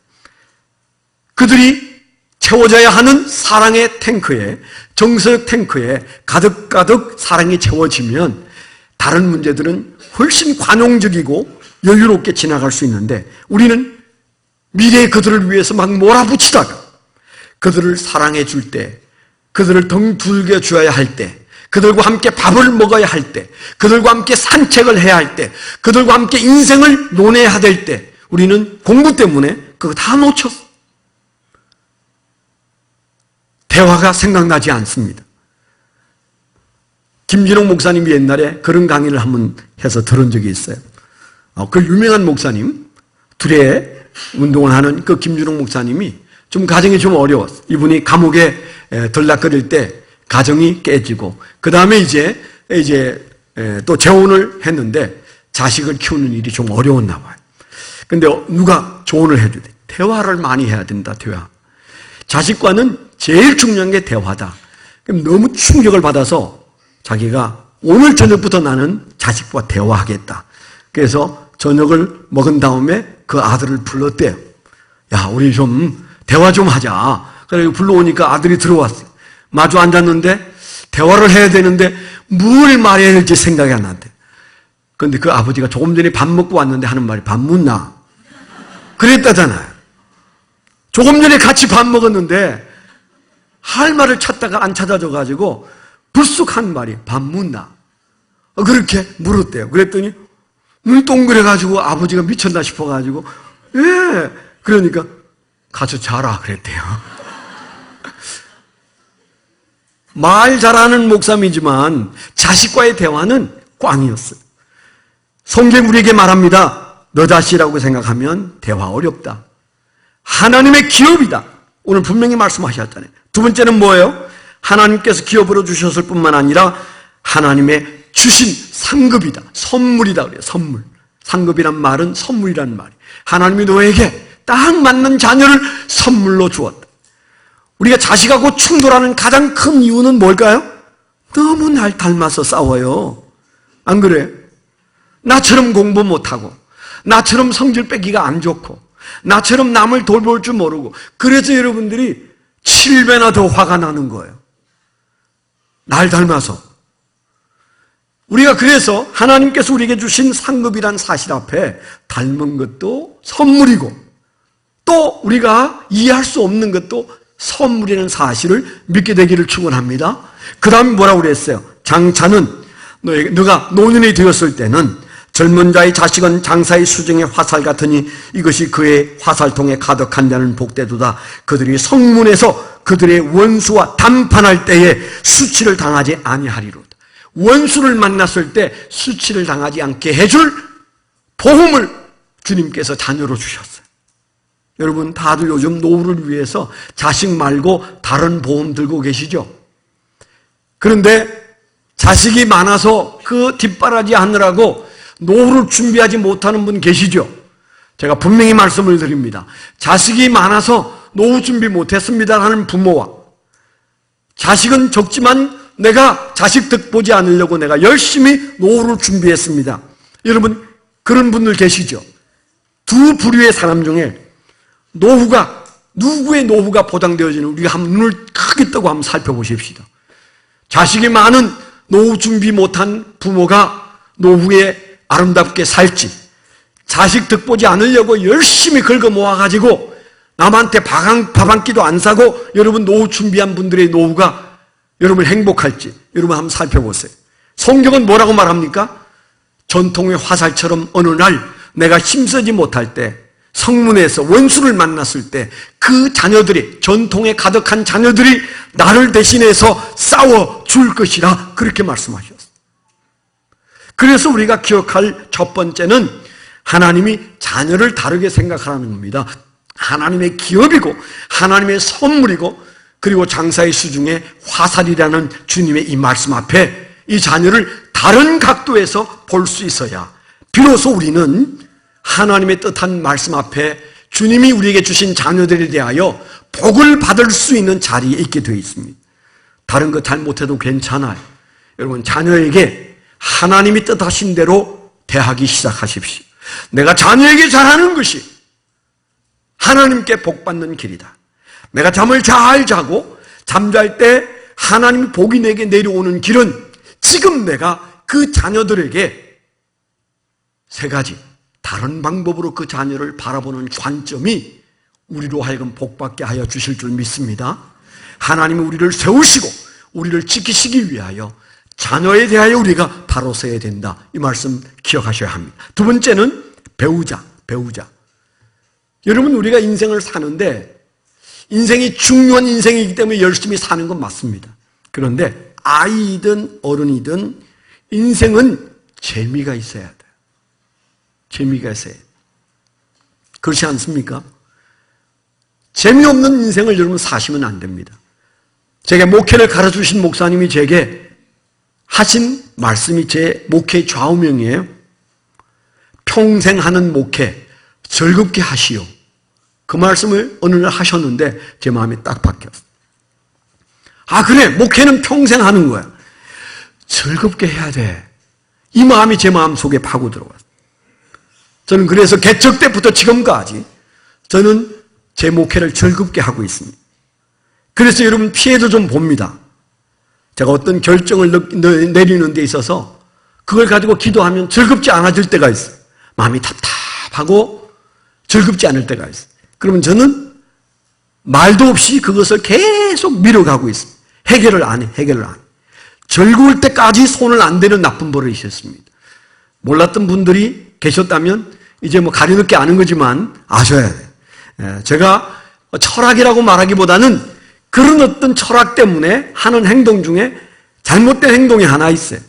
그들이 채워져야 하는 사랑의 탱크에, 정서적 탱크에 가득가득 사랑이 채워지면 다른 문제들은 훨씬 관용적이고 여유롭게 지나갈 수 있는데 우리는 미래의 그들을 위해서 막 몰아붙이다가 그들을 사랑해 줄 때, 그들을 덩둘겨 주어야 할 때, 그들과 함께 밥을 먹어야 할 때, 그들과 함께 산책을 해야 할 때, 그들과 함께 인생을 논해야 될 때 우리는 공부 때문에 그거 다 놓쳤어. 대화가 생각나지 않습니다. 김진홍 목사님이 옛날에 그런 강의를 한번 해서 들은 적이 있어요. 그 유명한 목사님, 둘의 운동을 하는 그 김진홍 목사님이 좀 가정이 좀 어려웠어요. 이분이 감옥에 들락거릴 때 가정이 깨지고 그 다음에 이제 또 재혼을 했는데 자식을 키우는 일이 좀 어려웠나 봐요. 근데 누가 조언을 해도 돼. 대화를 많이 해야 된다. 대화. 자식과는 제일 중요한 게 대화다. 그럼 너무 충격을 받아서 자기가 오늘 저녁부터 나는 자식과 대화하겠다. 그래서 저녁을 먹은 다음에 그 아들을 불렀대요. 야, 우리 좀 대화 좀 하자. 그래서 불러오니까 아들이 들어왔어요. 마주 앉았는데 대화를 해야 되는데 뭘 말해야 될지 생각이 안 난대. 그런데 그 아버지가 조금 전에 밥 먹고 왔는데 하는 말이 밥 묻나? 그랬다잖아요. 조금 전에 같이 밥 먹었는데 할 말을 찾다가 안 찾아져가지고 불쑥 한 말이 밥 묻나? 그렇게 물었대요. 그랬더니 눈 동그래가지고 아버지가 미쳤나 싶어가지고 예. 그러니까 가서 자라 그랬대요. 말 잘하는 목사님이지만 자식과의 대화는 꽝이었어요. 성경 우리에게 말합니다. 너 자식이라고 생각하면 대화 어렵다. 하나님의 기업이다. 오늘 분명히 말씀하셨잖아요. 두 번째는 뭐예요? 하나님께서 기업으로 주셨을 뿐만 아니라 하나님의 주신 상급이다. 선물이다 그래요. 선물. 상급이란 말은 선물이란 말이에요. 하나님이 너에게 딱 맞는 자녀를 선물로 주었다. 우리가 자식하고 충돌하는 가장 큰 이유는 뭘까요? 너무 날 닮아서 싸워요. 안 그래요? 나처럼 공부 못하고 나처럼 성질 빼기가 안 좋고 나처럼 남을 돌볼 줄 모르고 그래서 여러분들이 7배나 더 화가 나는 거예요. 날 닮아서. 우리가 그래서 하나님께서 우리에게 주신 상급이란 사실 앞에 닮은 것도 선물이고 또 우리가 이해할 수 없는 것도 선물이라는 사실을 믿게 되기를 축원합니다. 그 다음에 뭐라고 그랬어요? 장차는 너가 노년이 되었을 때는 젊은 자의 자식은 장사의 수정의 화살 같으니 이것이 그의 화살통에 가득한 자는 복되도다. 그들이 성문에서 그들의 원수와 담판할 때에 수치를 당하지 아니하리로다. 원수를 만났을 때 수치를 당하지 않게 해줄 보험을 주님께서 자녀로 주셨어요. 여러분 다들 요즘 노후를 위해서 자식 말고 다른 보험 들고 계시죠? 그런데 자식이 많아서 그 뒷바라지 하느라고 노후를 준비하지 못하는 분 계시죠? 제가 분명히 말씀을 드립니다. 자식이 많아서 노후 준비 못했습니다 하는 부모와 자식은 적지만 내가 자식 득 보지 않으려고 내가 열심히 노후를 준비했습니다. 여러분 그런 분들 계시죠? 두 부류의 사람 중에 누구의 노후가 보장되어지는 우리가 한번 눈을 크게 뜨고 한번 살펴보십시다. 자식이 많은 노후 준비 못한 부모가 노후에 아름답게 살지, 자식 득보지 않으려고 열심히 긁어 모아가지고 남한테 밥 한 끼도 안 사고 여러분 노후 준비한 분들의 노후가 여러분 행복할지 여러분 한번 살펴보세요. 성경은 뭐라고 말합니까? 전통의 화살처럼 어느 날 내가 힘쓰지 못할 때 성문에서 원수를 만났을 때 그 자녀들이, 전통에 가득한 자녀들이 나를 대신해서 싸워줄 것이라 그렇게 말씀하셨어요. 그래서 우리가 기억할 첫 번째는 하나님이 자녀를 다르게 생각하라는 겁니다. 하나님의 기업이고 하나님의 선물이고 그리고 장사의 수중에 화살이라는 주님의 이 말씀 앞에 이 자녀를 다른 각도에서 볼 수 있어야 비로소 우리는 하나님의 뜻한 말씀 앞에 주님이 우리에게 주신 자녀들에 대하여 복을 받을 수 있는 자리에 있게 되어 있습니다. 다른 거 잘 못해도 괜찮아요. 여러분 자녀에게 하나님이 뜻하신 대로 대하기 시작하십시오. 내가 자녀에게 잘하는 것이 하나님께 복받는 길이다. 내가 잠을 잘 자고 잠잘 때 하나님 복이 내게 내려오는 길은 지금 내가 그 자녀들에게 세 가지 다른 방법으로 그 자녀를 바라보는 관점이 우리로 하여금 복받게 하여 주실 줄 믿습니다. 하나님은 우리를 세우시고 우리를 지키시기 위하여 자녀에 대하여 우리가 바로 서야 된다. 이 말씀 기억하셔야 합니다. 두 번째는 배우자. 여러분 우리가 인생을 사는데 인생이 중요한 인생이기 때문에 열심히 사는 건 맞습니다. 그런데 아이든 어른이든 인생은 재미가 있어야 돼요. 재미가 있어야 돼요. 그렇지 않습니까? 재미없는 인생을 여러분 사시면 안 됩니다. 제게 목회를 가르쳐주신 목사님이 제게 하신 말씀이 제 목회의 좌우명이에요. 평생 하는 목회 즐겁게 하시오. 그 말씀을 어느 날 하셨는데 제 마음이 딱 바뀌었어요. 아 그래, 목회는 평생 하는 거야. 즐겁게 해야 돼. 이 마음이 제 마음 속에 파고 들어왔어요. 저는 그래서 개척 때부터 지금까지 저는 제 목회를 즐겁게 하고 있습니다. 그래서 여러분 피해도 좀 봅니다. 제가 어떤 결정을 내리는 데 있어서 그걸 가지고 기도하면 즐겁지 않아질 때가 있어요. 마음이 답답하고 즐겁지 않을 때가 있어요. 그러면 저는 말도 없이 그것을 계속 밀어가고 있습니다. 해결을 안 해. 즐거울 때까지 손을 안 대는 나쁜 버릇이 있었습니다. 몰랐던 분들이 계셨다면 이제 뭐 가려늦게 아는 거지만 아셔야 돼요. 제가 철학이라고 말하기보다는 그런 어떤 철학 때문에 하는 행동 중에 잘못된 행동이 하나 있어요.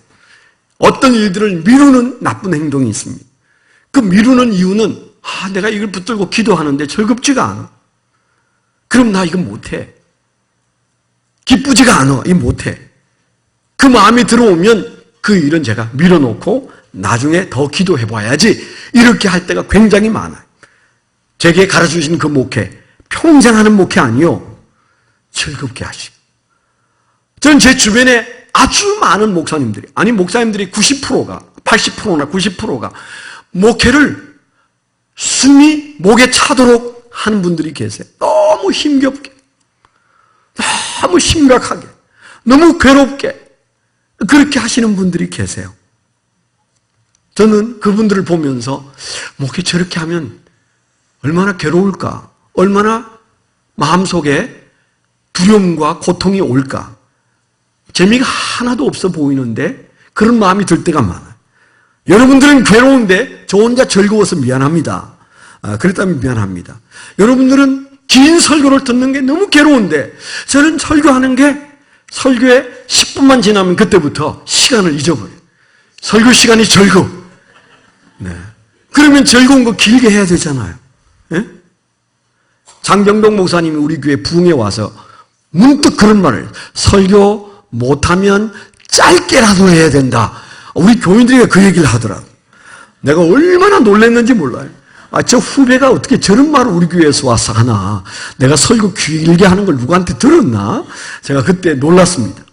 어떤 일들을 미루는 나쁜 행동이 있습니다. 그 미루는 이유는 내가 이걸 붙들고 기도하는데 즐겁지가 않아. 그럼 나 이거 못해. 기쁘지가 않아. 이거 못해. 그 마음이 들어오면 그 일은 제가 밀어놓고 나중에 더 기도해봐야지 이렇게 할 때가 굉장히 많아요. 제게 가르쳐주신 그 목회 평생 하는 목회 아니요. 즐겁게 하시고. 저는 제 주변에 아주 많은 목사님들이 90%가 80%나 90%가 목회를 숨이 목에 차도록 하는 분들이 계세요. 너무 힘겹게, 너무 심각하게, 너무 괴롭게 그렇게 하시는 분들이 계세요. 저는 그분들을 보면서 목회 저렇게 하면 얼마나 괴로울까, 얼마나 마음속에 두려움과 고통이 올까. 재미가 하나도 없어 보이는데 그런 마음이 들 때가 많아요. 여러분들은 괴로운데 저 혼자 즐거워서 미안합니다. 그랬다면 미안합니다. 여러분들은 긴 설교를 듣는 게 너무 괴로운데 저는 설교하는 게 설교에 10분만 지나면 그때부터 시간을 잊어버려요. 설교 시간이 즐거워. 네. 그러면 즐거운 거 길게 해야 되잖아요. 네? 장병동 목사님이 우리 교회 부흥에 와서 문득 그런 말을, 설교 못하면 짧게라도 해야 된다. 우리 교인들이 그 얘기를 하더라고요. 내가 얼마나 놀랐는지 몰라요. 저 후배가 어떻게 저런 말을 우리 교회에서 와서 하나. 내가 설교 길게 하는 걸 누구한테 들었나? 제가 그때 놀랐습니다.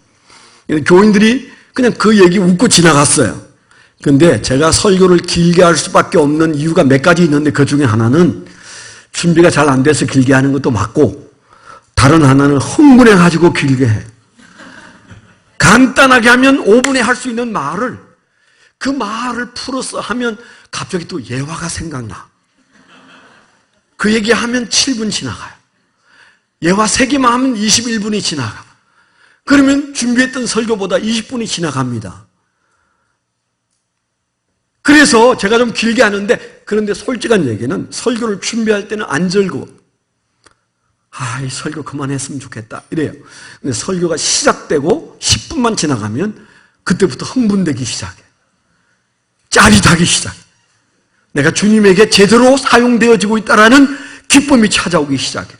교인들이 그냥 그 얘기 웃고 지나갔어요. 근데 제가 설교를 길게 할 수밖에 없는 이유가 몇 가지 있는데 그 중에 하나는 준비가 잘 안 돼서 길게 하는 것도 맞고, 다른 하나는 흥분해가지고 길게 해. 간단하게 하면 5분에 할 수 있는 말을, 그 말을 풀어서 하면 갑자기 또 예화가 생각나. 그 얘기하면 7분 지나가요. 예화 3개만 하면 21분이 지나가. 그러면 준비했던 설교보다 20분이 지나갑니다. 그래서 제가 좀 길게 하는데, 그런데 솔직한 얘기는 설교를 준비할 때는 안 즐거워. 이 설교 그만했으면 좋겠다 이래요. 근데 설교가 시작되고 10분만 지나가면 그때부터 흥분되기 시작해. 짜릿하기 시작해. 내가 주님에게 제대로 사용되어지고 있다는 기쁨이 찾아오기 시작해.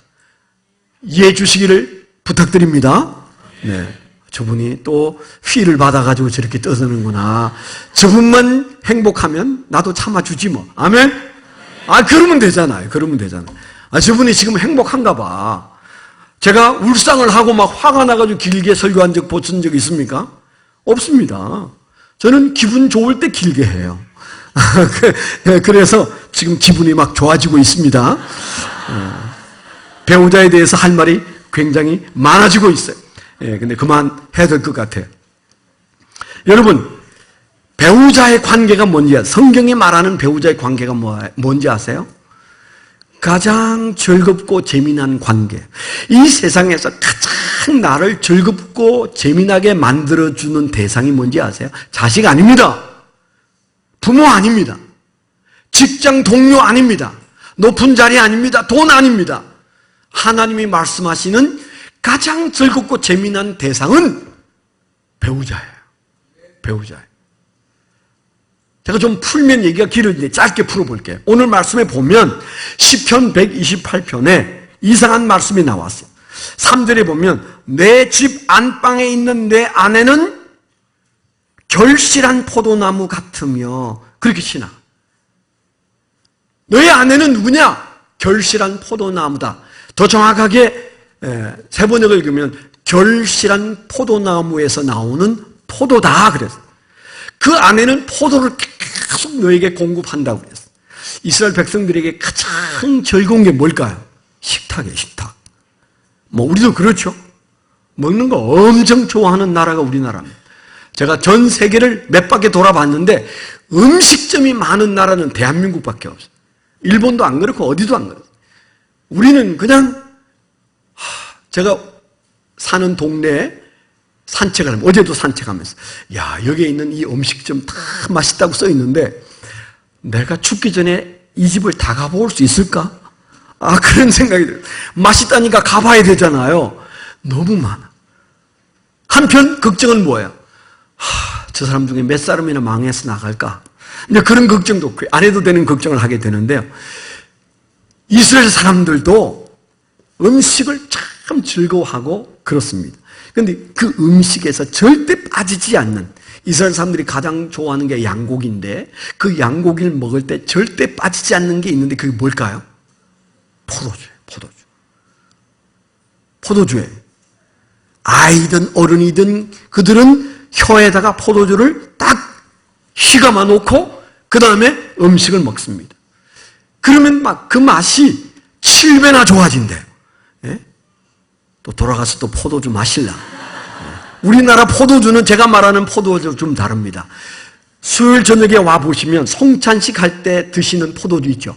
이해해 주시기를 부탁드립니다. 네, 저분이 또 휘를 받아가지고 저렇게 떠드는구나. 저분만 행복하면 나도 참아주지 뭐. 아멘? 그러면 되잖아요. 그러면 되잖아요. 저분이 지금 행복한가 봐. 제가 울상을 하고 막 화가 나가지고 길게 설교한 적 보신 적 있습니까? 없습니다. 저는 기분 좋을 때 길게 해요. 그래서 지금 기분이 막 좋아지고 있습니다. 배우자에 대해서 할 말이 굉장히 많아지고 있어요. 근데 그만해야 될 것 같아요. 여러분, 배우자의 관계가 뭔지 아세요? 성경이 말하는 배우자의 관계가 뭔지 아세요? 가장 즐겁고 재미난 관계. 이 세상에서 가장 나를 즐겁고 재미나게 만들어주는 대상이 뭔지 아세요? 자식 아닙니다. 부모 아닙니다. 직장 동료 아닙니다. 높은 자리 아닙니다. 돈 아닙니다. 하나님이 말씀하시는 가장 즐겁고 재미난 대상은 배우자예요. 배우자예요. 제가 좀 풀면 얘기가 길어지는데 짧게 풀어볼게요. 오늘 말씀에 보면 시편 128편에 이상한 말씀이 나왔어요. 3절에 보면 내 집 안방에 있는 내 아내는 결실한 포도나무 같으며, 그렇게 신앙. 너의 아내는 누구냐? 결실한 포도나무다. 더 정확하게 세번역을 읽으면 결실한 포도나무에서 나오는 포도다 그랬어요. 그 아내는 포도를 계속 너에게 공급한다고 그랬어요. 이스라엘 백성들에게 가장 즐거운 게 뭘까요? 식탁이에요. 식탁. 우리도 그렇죠. 먹는 거 엄청 좋아하는 나라가 우리나라입니다. 제가 전 세계를 몇 바퀴 돌아봤는데 음식점이 많은 나라는 대한민국밖에 없어요. 일본도 안 그렇고 어디도 안 그렇고. 우리는 그냥 제가 사는 동네에 산책을 하면, 어제도 산책하면서 여기에 있는 이 음식점 다 맛있다고 써 있는데 내가 죽기 전에 이 집을 다 가볼 수 있을까? 그런 생각이 들어요. 맛있다니까 가봐야 되잖아요. 너무 많아. 한편 걱정은 뭐예요? 저 사람 중에 몇 사람이나 망해서 나갈까? 이제 그런 걱정도 없고 안 해도 되는 걱정을 하게 되는데요. 이스라엘 사람들도 음식을 참 즐거워하고 그렇습니다. 그런데 그 음식에서 절대 빠지지 않는, 이스라엘 사람들이 가장 좋아하는 게 양고기인데 그 양고기를 먹을 때 절대 빠지지 않는 게 있는데 그게 뭘까요? 포도주예요. 포도주예요. 아이든 어른이든 그들은 혀에다가 포도주를 딱 휘감아 놓고 그 다음에 음식을 먹습니다. 그러면 막 그 맛이 7배나 좋아진대요. 또 돌아가서 또 포도주 마실라. 우리나라 포도주는 제가 말하는 포도주 좀 다릅니다. 수요일 저녁에 와보시면 송찬식 할 때 드시는 포도주 있죠.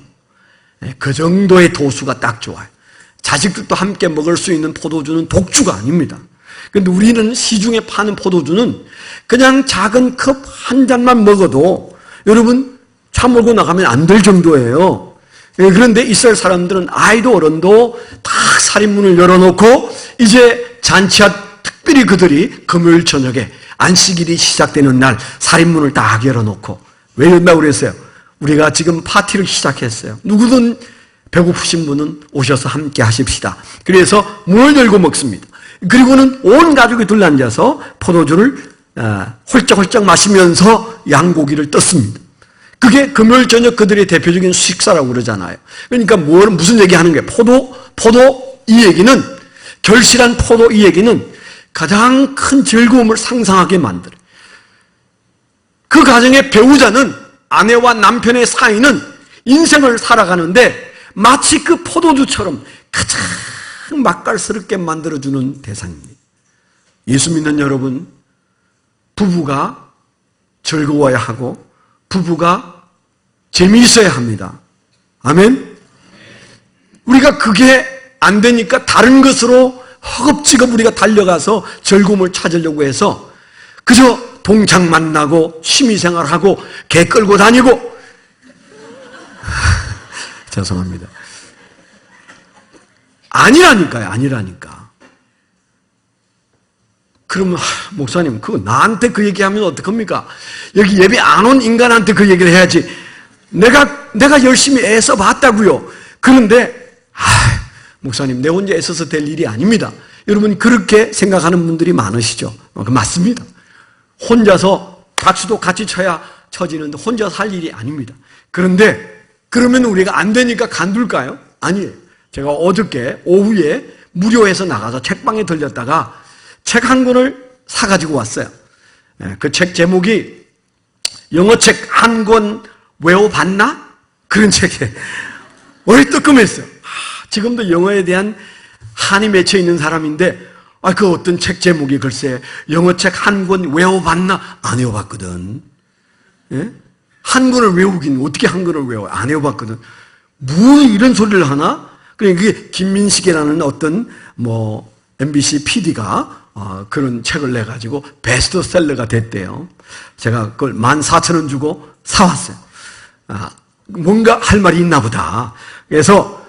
그 정도의 도수가 딱 좋아요. 자식들도 함께 먹을 수 있는 포도주는 독주가 아닙니다. 그런데 우리는 시중에 파는 포도주는 그냥 작은 컵 한 잔만 먹어도 여러분 차 몰고 나가면 안 될 정도예요. 그런데 이스라엘 사람들은 아이도 어른도 다 살인문을 열어놓고 이제 잔치한, 특별히 그들이 금요일 저녁에 안식일이 시작되는 날 살인문을 딱 열어놓고, 왜 열다고 그랬어요? 우리가 지금 파티를 시작했어요. 누구든 배고프신 분은 오셔서 함께 하십시다. 그래서 문을 열고 먹습니다. 그리고는 온 가족이 둘러앉아서 포도주를 홀짝홀짝 마시면서 양고기를 떴습니다. 그게 금요일 저녁 그들의 대표적인 식사라고 그러잖아요. 그러니까 무슨 얘기하는 거예요? 포도 이 얘기는, 결실한 포도 이 얘기는 가장 큰 즐거움을 상상하게 만들어요. 그 가정의 배우자는, 아내와 남편의 사이는 인생을 살아가는데 마치 그 포도주처럼 가장 맛깔스럽게 만들어주는 대상입니다. 예수 믿는 여러분, 부부가 즐거워야 하고 부부가 재미있어야 합니다. 아멘? 우리가 그게 안 되니까 다른 것으로 허겁지겁 우리가 달려가서 즐거움을 찾으려고 해서 그저 동창 만나고 취미생활하고 개 끌고 다니고 죄송합니다. 아니라니까. 그러면 목사님 그거 나한테 그 얘기하면 어떡합니까? 여기 예배 안 온 인간한테 그 얘기를 해야지. 내가 열심히 애써 봤다고요. 그런데 목사님 내 혼자 애써서 될 일이 아닙니다. 여러분 그렇게 생각하는 분들이 많으시죠? 맞습니다. 혼자서 박수도 같이 쳐야 쳐지는데 혼자서 할 일이 아닙니다. 그런데 그러면 우리가 안 되니까 간둘까요? 아니에요. 제가 어저께 오후에 무료해서 나가서 책방에 들렸다가 책 한 권을 사가지고 왔어요. 그 책 제목이 영어 책 한 권 외워봤나? 그런 책에 어리뜨끔했어요. 지금도 영어에 대한 한이 맺혀 있는 사람인데 그 어떤 책 제목이 글쎄 영어 책 한 권 외워봤나? 안 외워봤거든. 예? 한 권을 외우긴 어떻게 한 권을 외워? 안 외워봤거든. 뭐 이런 소리를 하나? 그러니까 그게 김민식이라는 어떤 MBC PD가 그런 책을 내가지고 베스트셀러가 됐대요. 제가 그걸 14,000원 주고 사왔어요. 뭔가 할 말이 있나 보다. 그래서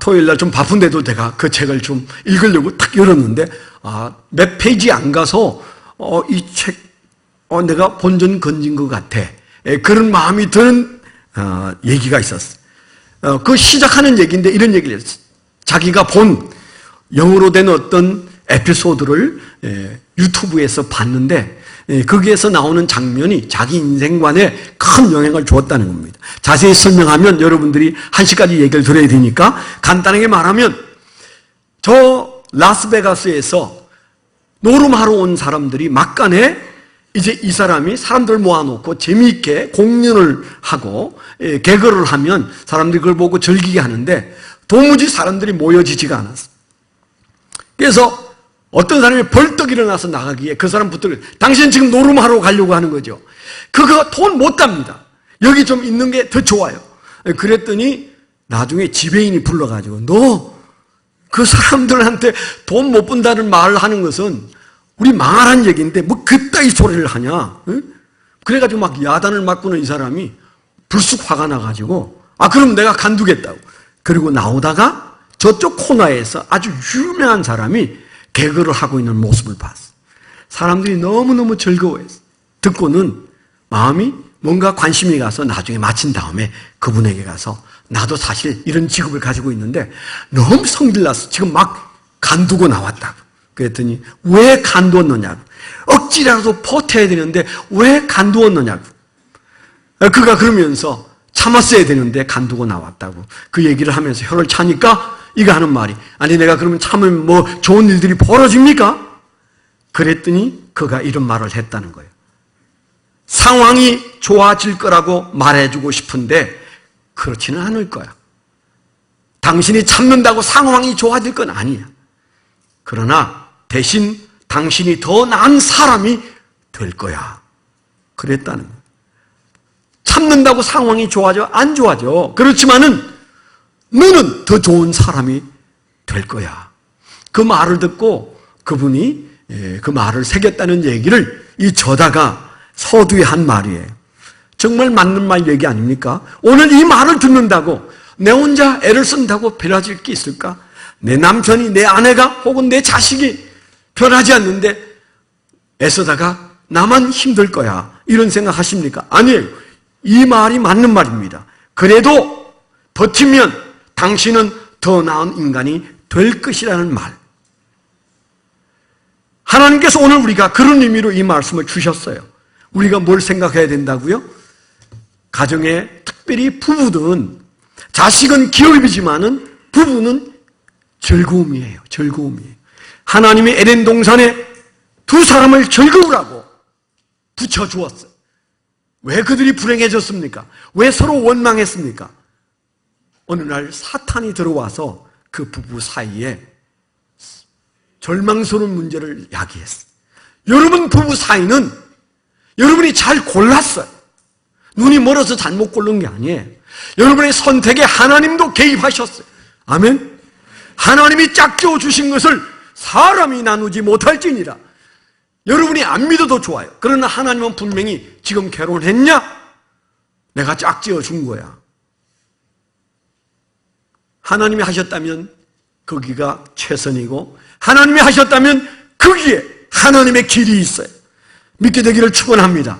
토요일날 좀 바쁜데도 내가 그 책을 좀 읽으려고 탁 열었는데 몇 페이지 안 가서 이 책 내가 본전 건진 것 같아. 그런 마음이 드는 얘기가 있었어요. 그 시작하는 얘기인데 이런 얘기를 했어요. 자기가 본 영어로 된 어떤 에피소드를 유튜브에서 봤는데 거기에서 나오는 장면이 자기 인생관에 큰 영향을 주었다는 겁니다. 자세히 설명하면 여러분들이 1시까지 얘기를 들어야 되니까 간단하게 말하면 저 라스베가스에서 노름하러 온 사람들이 막간에 이제 이 사람이 사람들 모아놓고 재미있게 공연을 하고 개그를 하면 사람들이 그걸 보고 즐기게 하는데 도무지 사람들이 모여지지가 않았어. 그래서 어떤 사람이 벌떡 일어나서 나가기에 그 사람 붙들고 당신 지금 노름하러 가려고 하는 거죠. 그거 돈 못 답니다. 여기 좀 있는 게 더 좋아요. 그랬더니 나중에 지배인이 불러가지고 너 그 사람들한테 돈 못 번다는 말을 하는 것은 우리 망하라는 얘기인데 뭐 그따위 소리를 하냐. 그래가지고 막 야단을 맞고는 이 사람이 불쑥 화가 나가지고 그럼 내가 간두겠다고. 그리고 나오다가 저쪽 코너에서 아주 유명한 사람이 개그를 하고 있는 모습을 봤어. 사람들이 너무너무 즐거워했어. 듣고는 마음이 뭔가 관심이 가서 나중에 마친 다음에 그분에게 가서 나도 사실 이런 직업을 가지고 있는데 너무 성질났어. 지금 막 간두고 나왔다고. 그랬더니 왜 간두었느냐고. 억지라도 버텨야 되는데 왜 간두었느냐고. 그가 그러면서 참았어야 되는데 간두고 나왔다고. 그 얘기를 하면서 혀를 차니까 이거 하는 말이 아니 내가 그러면 참으면 뭐 좋은 일들이 벌어집니까? 그랬더니 그가 이런 말을 했다는 거예요. 상황이 좋아질 거라고 말해주고 싶은데 그렇지는 않을 거야. 당신이 참는다고 상황이 좋아질 건 아니야. 그러나 대신 당신이 더 나은 사람이 될 거야. 그랬다는 거예요. 참는다고 상황이 좋아져? 안 좋아져. 그렇지만은 너는 더 좋은 사람이 될 거야. 그 말을 듣고 그분이 그 말을 새겼다는 얘기를 이 저자가 서두에 한 말이에요. 정말 맞는 말 얘기 아닙니까? 오늘 이 말을 듣는다고 내 혼자 애를 쓴다고 변화질 게 있을까? 내 남편이, 내 아내가 혹은 내 자식이 변하지 않는데 애쓰다가 나만 힘들 거야. 이런 생각 하십니까? 아니에요. 이 말이 맞는 말입니다. 그래도 버티면 당신은 더 나은 인간이 될 것이라는 말. 하나님께서 오늘 우리가 그런 의미로 이 말씀을 주셨어요. 우리가 뭘 생각해야 된다고요? 가정에 특별히 부부든 자식은 기업이지만은 부부는 즐거움이에요. 즐거움이에요. 하나님이 에덴 동산에 두 사람을 즐거우라고 붙여주었어요. 왜 그들이 불행해졌습니까? 왜 서로 원망했습니까? 어느 날 사탄이 들어와서 그 부부 사이에 절망스러운 문제를 야기했어요. 여러분 부부 사이는 여러분이 잘 골랐어요. 눈이 멀어서 잘못 고른 게 아니에요. 여러분의 선택에 하나님도 개입하셨어요. 아멘. 하나님이 짝지어 주신 것을 사람이 나누지 못할지니라. 여러분이 안 믿어도 좋아요. 그러나 하나님은 분명히 지금 결혼했냐? 내가 짝지어 준 거야. 하나님이 하셨다면 거기가 최선이고, 하나님이 하셨다면 거기에 하나님의 길이 있어요. 믿게 되기를 축원합니다.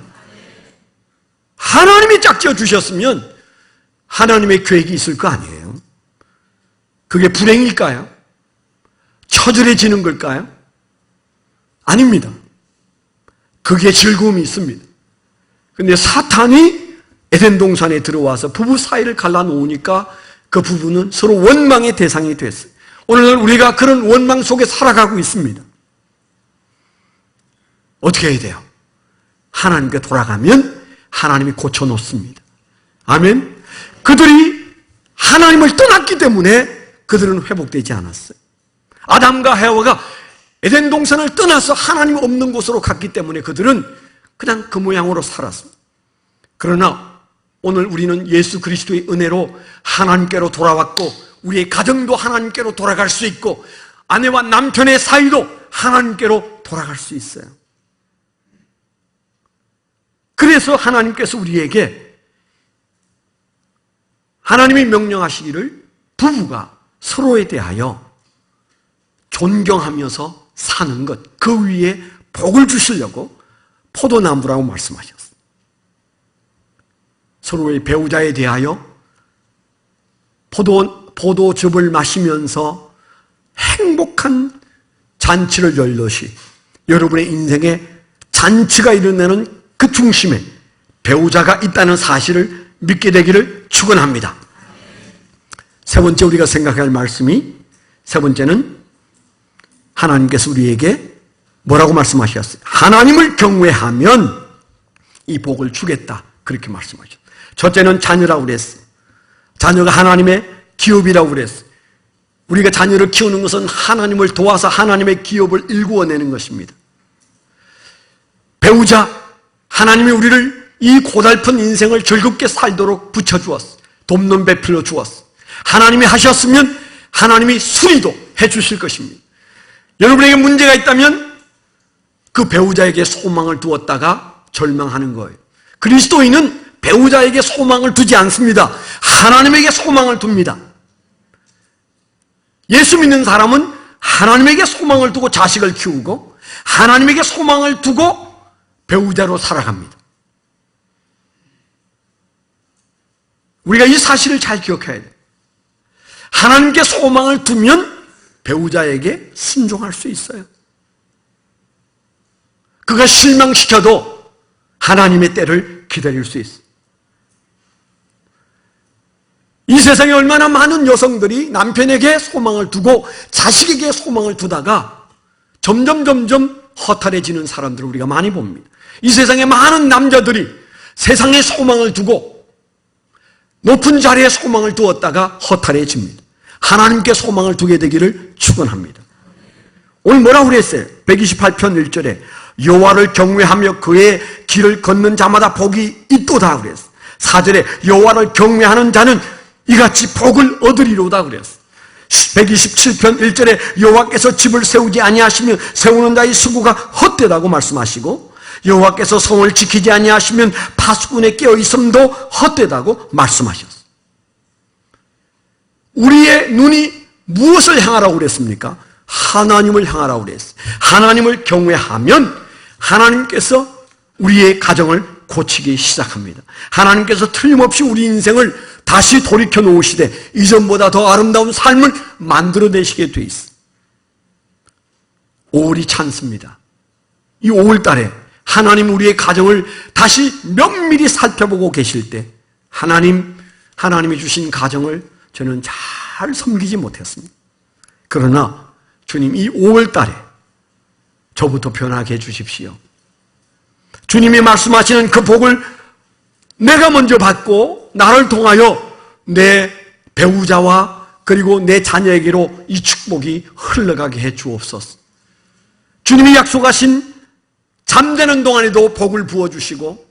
하나님이 짝지어 주셨으면 하나님의 계획이 있을 거 아니에요. 그게 불행일까요? 처절해지는 걸까요? 아닙니다. 그게 즐거움이 있습니다. 그런데 사탄이 에덴 동산에 들어와서 부부 사이를 갈라놓으니까 그 부부는 서로 원망의 대상이 됐어요. 오늘날 우리가 그런 원망 속에 살아가고 있습니다. 어떻게 해야 돼요? 하나님께 돌아가면 하나님이 고쳐놓습니다. 아멘. 그들이 하나님을 떠났기 때문에 그들은 회복되지 않았어요. 아담과 해와가 에덴 동산을 떠나서 하나님 없는 곳으로 갔기 때문에 그들은 그냥 그 모양으로 살았습니다. 그러나 오늘 우리는 예수 그리스도의 은혜로 하나님께로 돌아왔고, 우리의 가정도 하나님께로 돌아갈 수 있고, 아내와 남편의 사이도 하나님께로 돌아갈 수 있어요. 그래서 하나님께서 우리에게 하나님이 명령하시기를 부부가 서로에 대하여 존경하면서 사는 것, 그 위에 복을 주시려고 포도나무라고 말씀하셨어요. 서로의 배우자에 대하여 포도즙을 마시면서 행복한 잔치를 열듯이 여러분의 인생에 잔치가 일어나는 그 중심에 배우자가 있다는 사실을 믿게 되기를 축원합니다. 세 번째 우리가 생각해야 할 말씀이, 세 번째는 하나님께서 우리에게 뭐라고 말씀하셨어요? 하나님을 경외하면 이 복을 주겠다, 그렇게 말씀하셨어요. 첫째는 자녀라고 그랬어요. 자녀가 하나님의 기업이라고 그랬어요. 우리가 자녀를 키우는 것은 하나님을 도와서 하나님의 기업을 일구어내는 것입니다. 배우자, 하나님이 우리를 이 고달픈 인생을 즐겁게 살도록 붙여주었어요. 돕는 배필로 주었어요. 하나님이 하셨으면 하나님이 수리도 해주실 것입니다. 여러분에게 문제가 있다면 그 배우자에게 소망을 두었다가 절망하는 거예요. 그리스도인은 배우자에게 소망을 두지 않습니다. 하나님에게 소망을 둡니다. 예수 믿는 사람은 하나님에게 소망을 두고 자식을 키우고, 하나님에게 소망을 두고 배우자로 살아갑니다. 우리가 이 사실을 잘 기억해야 돼요. 하나님께 소망을 두면 배우자에게 순종할 수 있어요. 그가 실망시켜도 하나님의 때를 기다릴 수 있어요. 이 세상에 얼마나 많은 여성들이 남편에게 소망을 두고 자식에게 소망을 두다가 점점 허탈해지는 사람들을 우리가 많이 봅니다. 이 세상에 많은 남자들이 세상에 소망을 두고 높은 자리에 소망을 두었다가 허탈해집니다. 하나님께 소망을 두게 되기를 축원합니다. 오늘 뭐라고 그랬어요? 128편 1절에 여호와를 경외하며 그의 길을 걷는 자마다 복이 있도다 그랬어요. 4절에 여호와를 경외하는 자는 이같이 복을 얻으리로다 그랬어요. 127편 1절에 여호와께서 집을 세우지 아니하시면 세우는 자의 수고가 헛되다고 말씀하시고, 여호와께서 성을 지키지 아니하시면 파수꾼의 깨어있음도 헛되다고 말씀하셨어요. 우리의 눈이 무엇을 향하라고 그랬습니까? 하나님을 향하라고 그랬어요. 하나님을 경외하면 하나님께서 우리의 가정을 고치기 시작합니다. 하나님께서 틀림없이 우리 인생을 다시 돌이켜 놓으시되 이전보다 더 아름다운 삶을 만들어내시게 돼 있어요. 5월이 찬습니다. 이 5월달에 하나님 우리의 가정을 다시 면밀히 살펴보고 계실 때 하나님이 주신 가정을 저는 잘 섬기지 못했습니다. 그러나 주님 이 5월달에 저부터 변하게 해주십시오. 주님이 말씀하시는 그 복을 내가 먼저 받고 나를 통하여 내 배우자와 그리고 내 자녀에게로 이 축복이 흘러가게 해 주옵소서. 주님이 약속하신 잠자는 동안에도 복을 부어주시고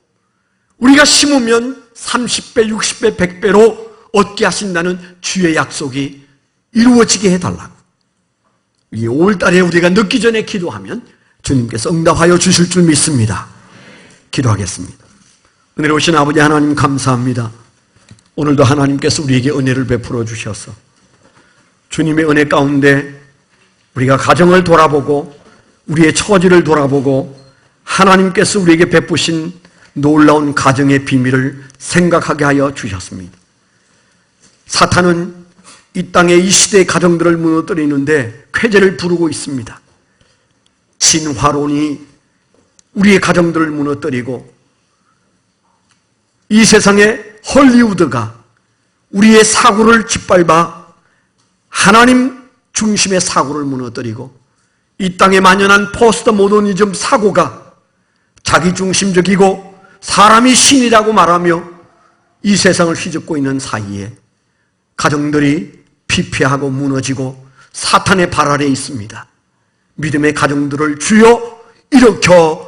우리가 심으면 30배, 60배, 100배로 얻게 하신다는 주의 약속이 이루어지게 해달라고. 이 5월달에 우리가 늦기 전에 기도하면 주님께서 응답하여 주실 줄 믿습니다. 기도하겠습니다. 은혜로 오신 아버지 하나님 감사합니다. 오늘도 하나님께서 우리에게 은혜를 베풀어 주셔서 주님의 은혜 가운데 우리가 가정을 돌아보고 우리의 처지를 돌아보고 하나님께서 우리에게 베푸신 놀라운 가정의 비밀을 생각하게 하여 주셨습니다. 사탄은 이 땅의 이 시대의 가정들을 무너뜨리는데 쾌재를 부르고 있습니다. 진화론이 우리의 가정들을 무너뜨리고 이 세상의 헐리우드가 우리의 사고를 짓밟아 하나님 중심의 사고를 무너뜨리고 이 땅에 만연한 포스트 모더니즘 사고가 자기중심적이고 사람이 신이라고 말하며 이 세상을 휘젓고 있는 사이에 가정들이 피폐하고 무너지고 사탄의 발 아래에 있습니다. 믿음의 가정들을 주여 일으켜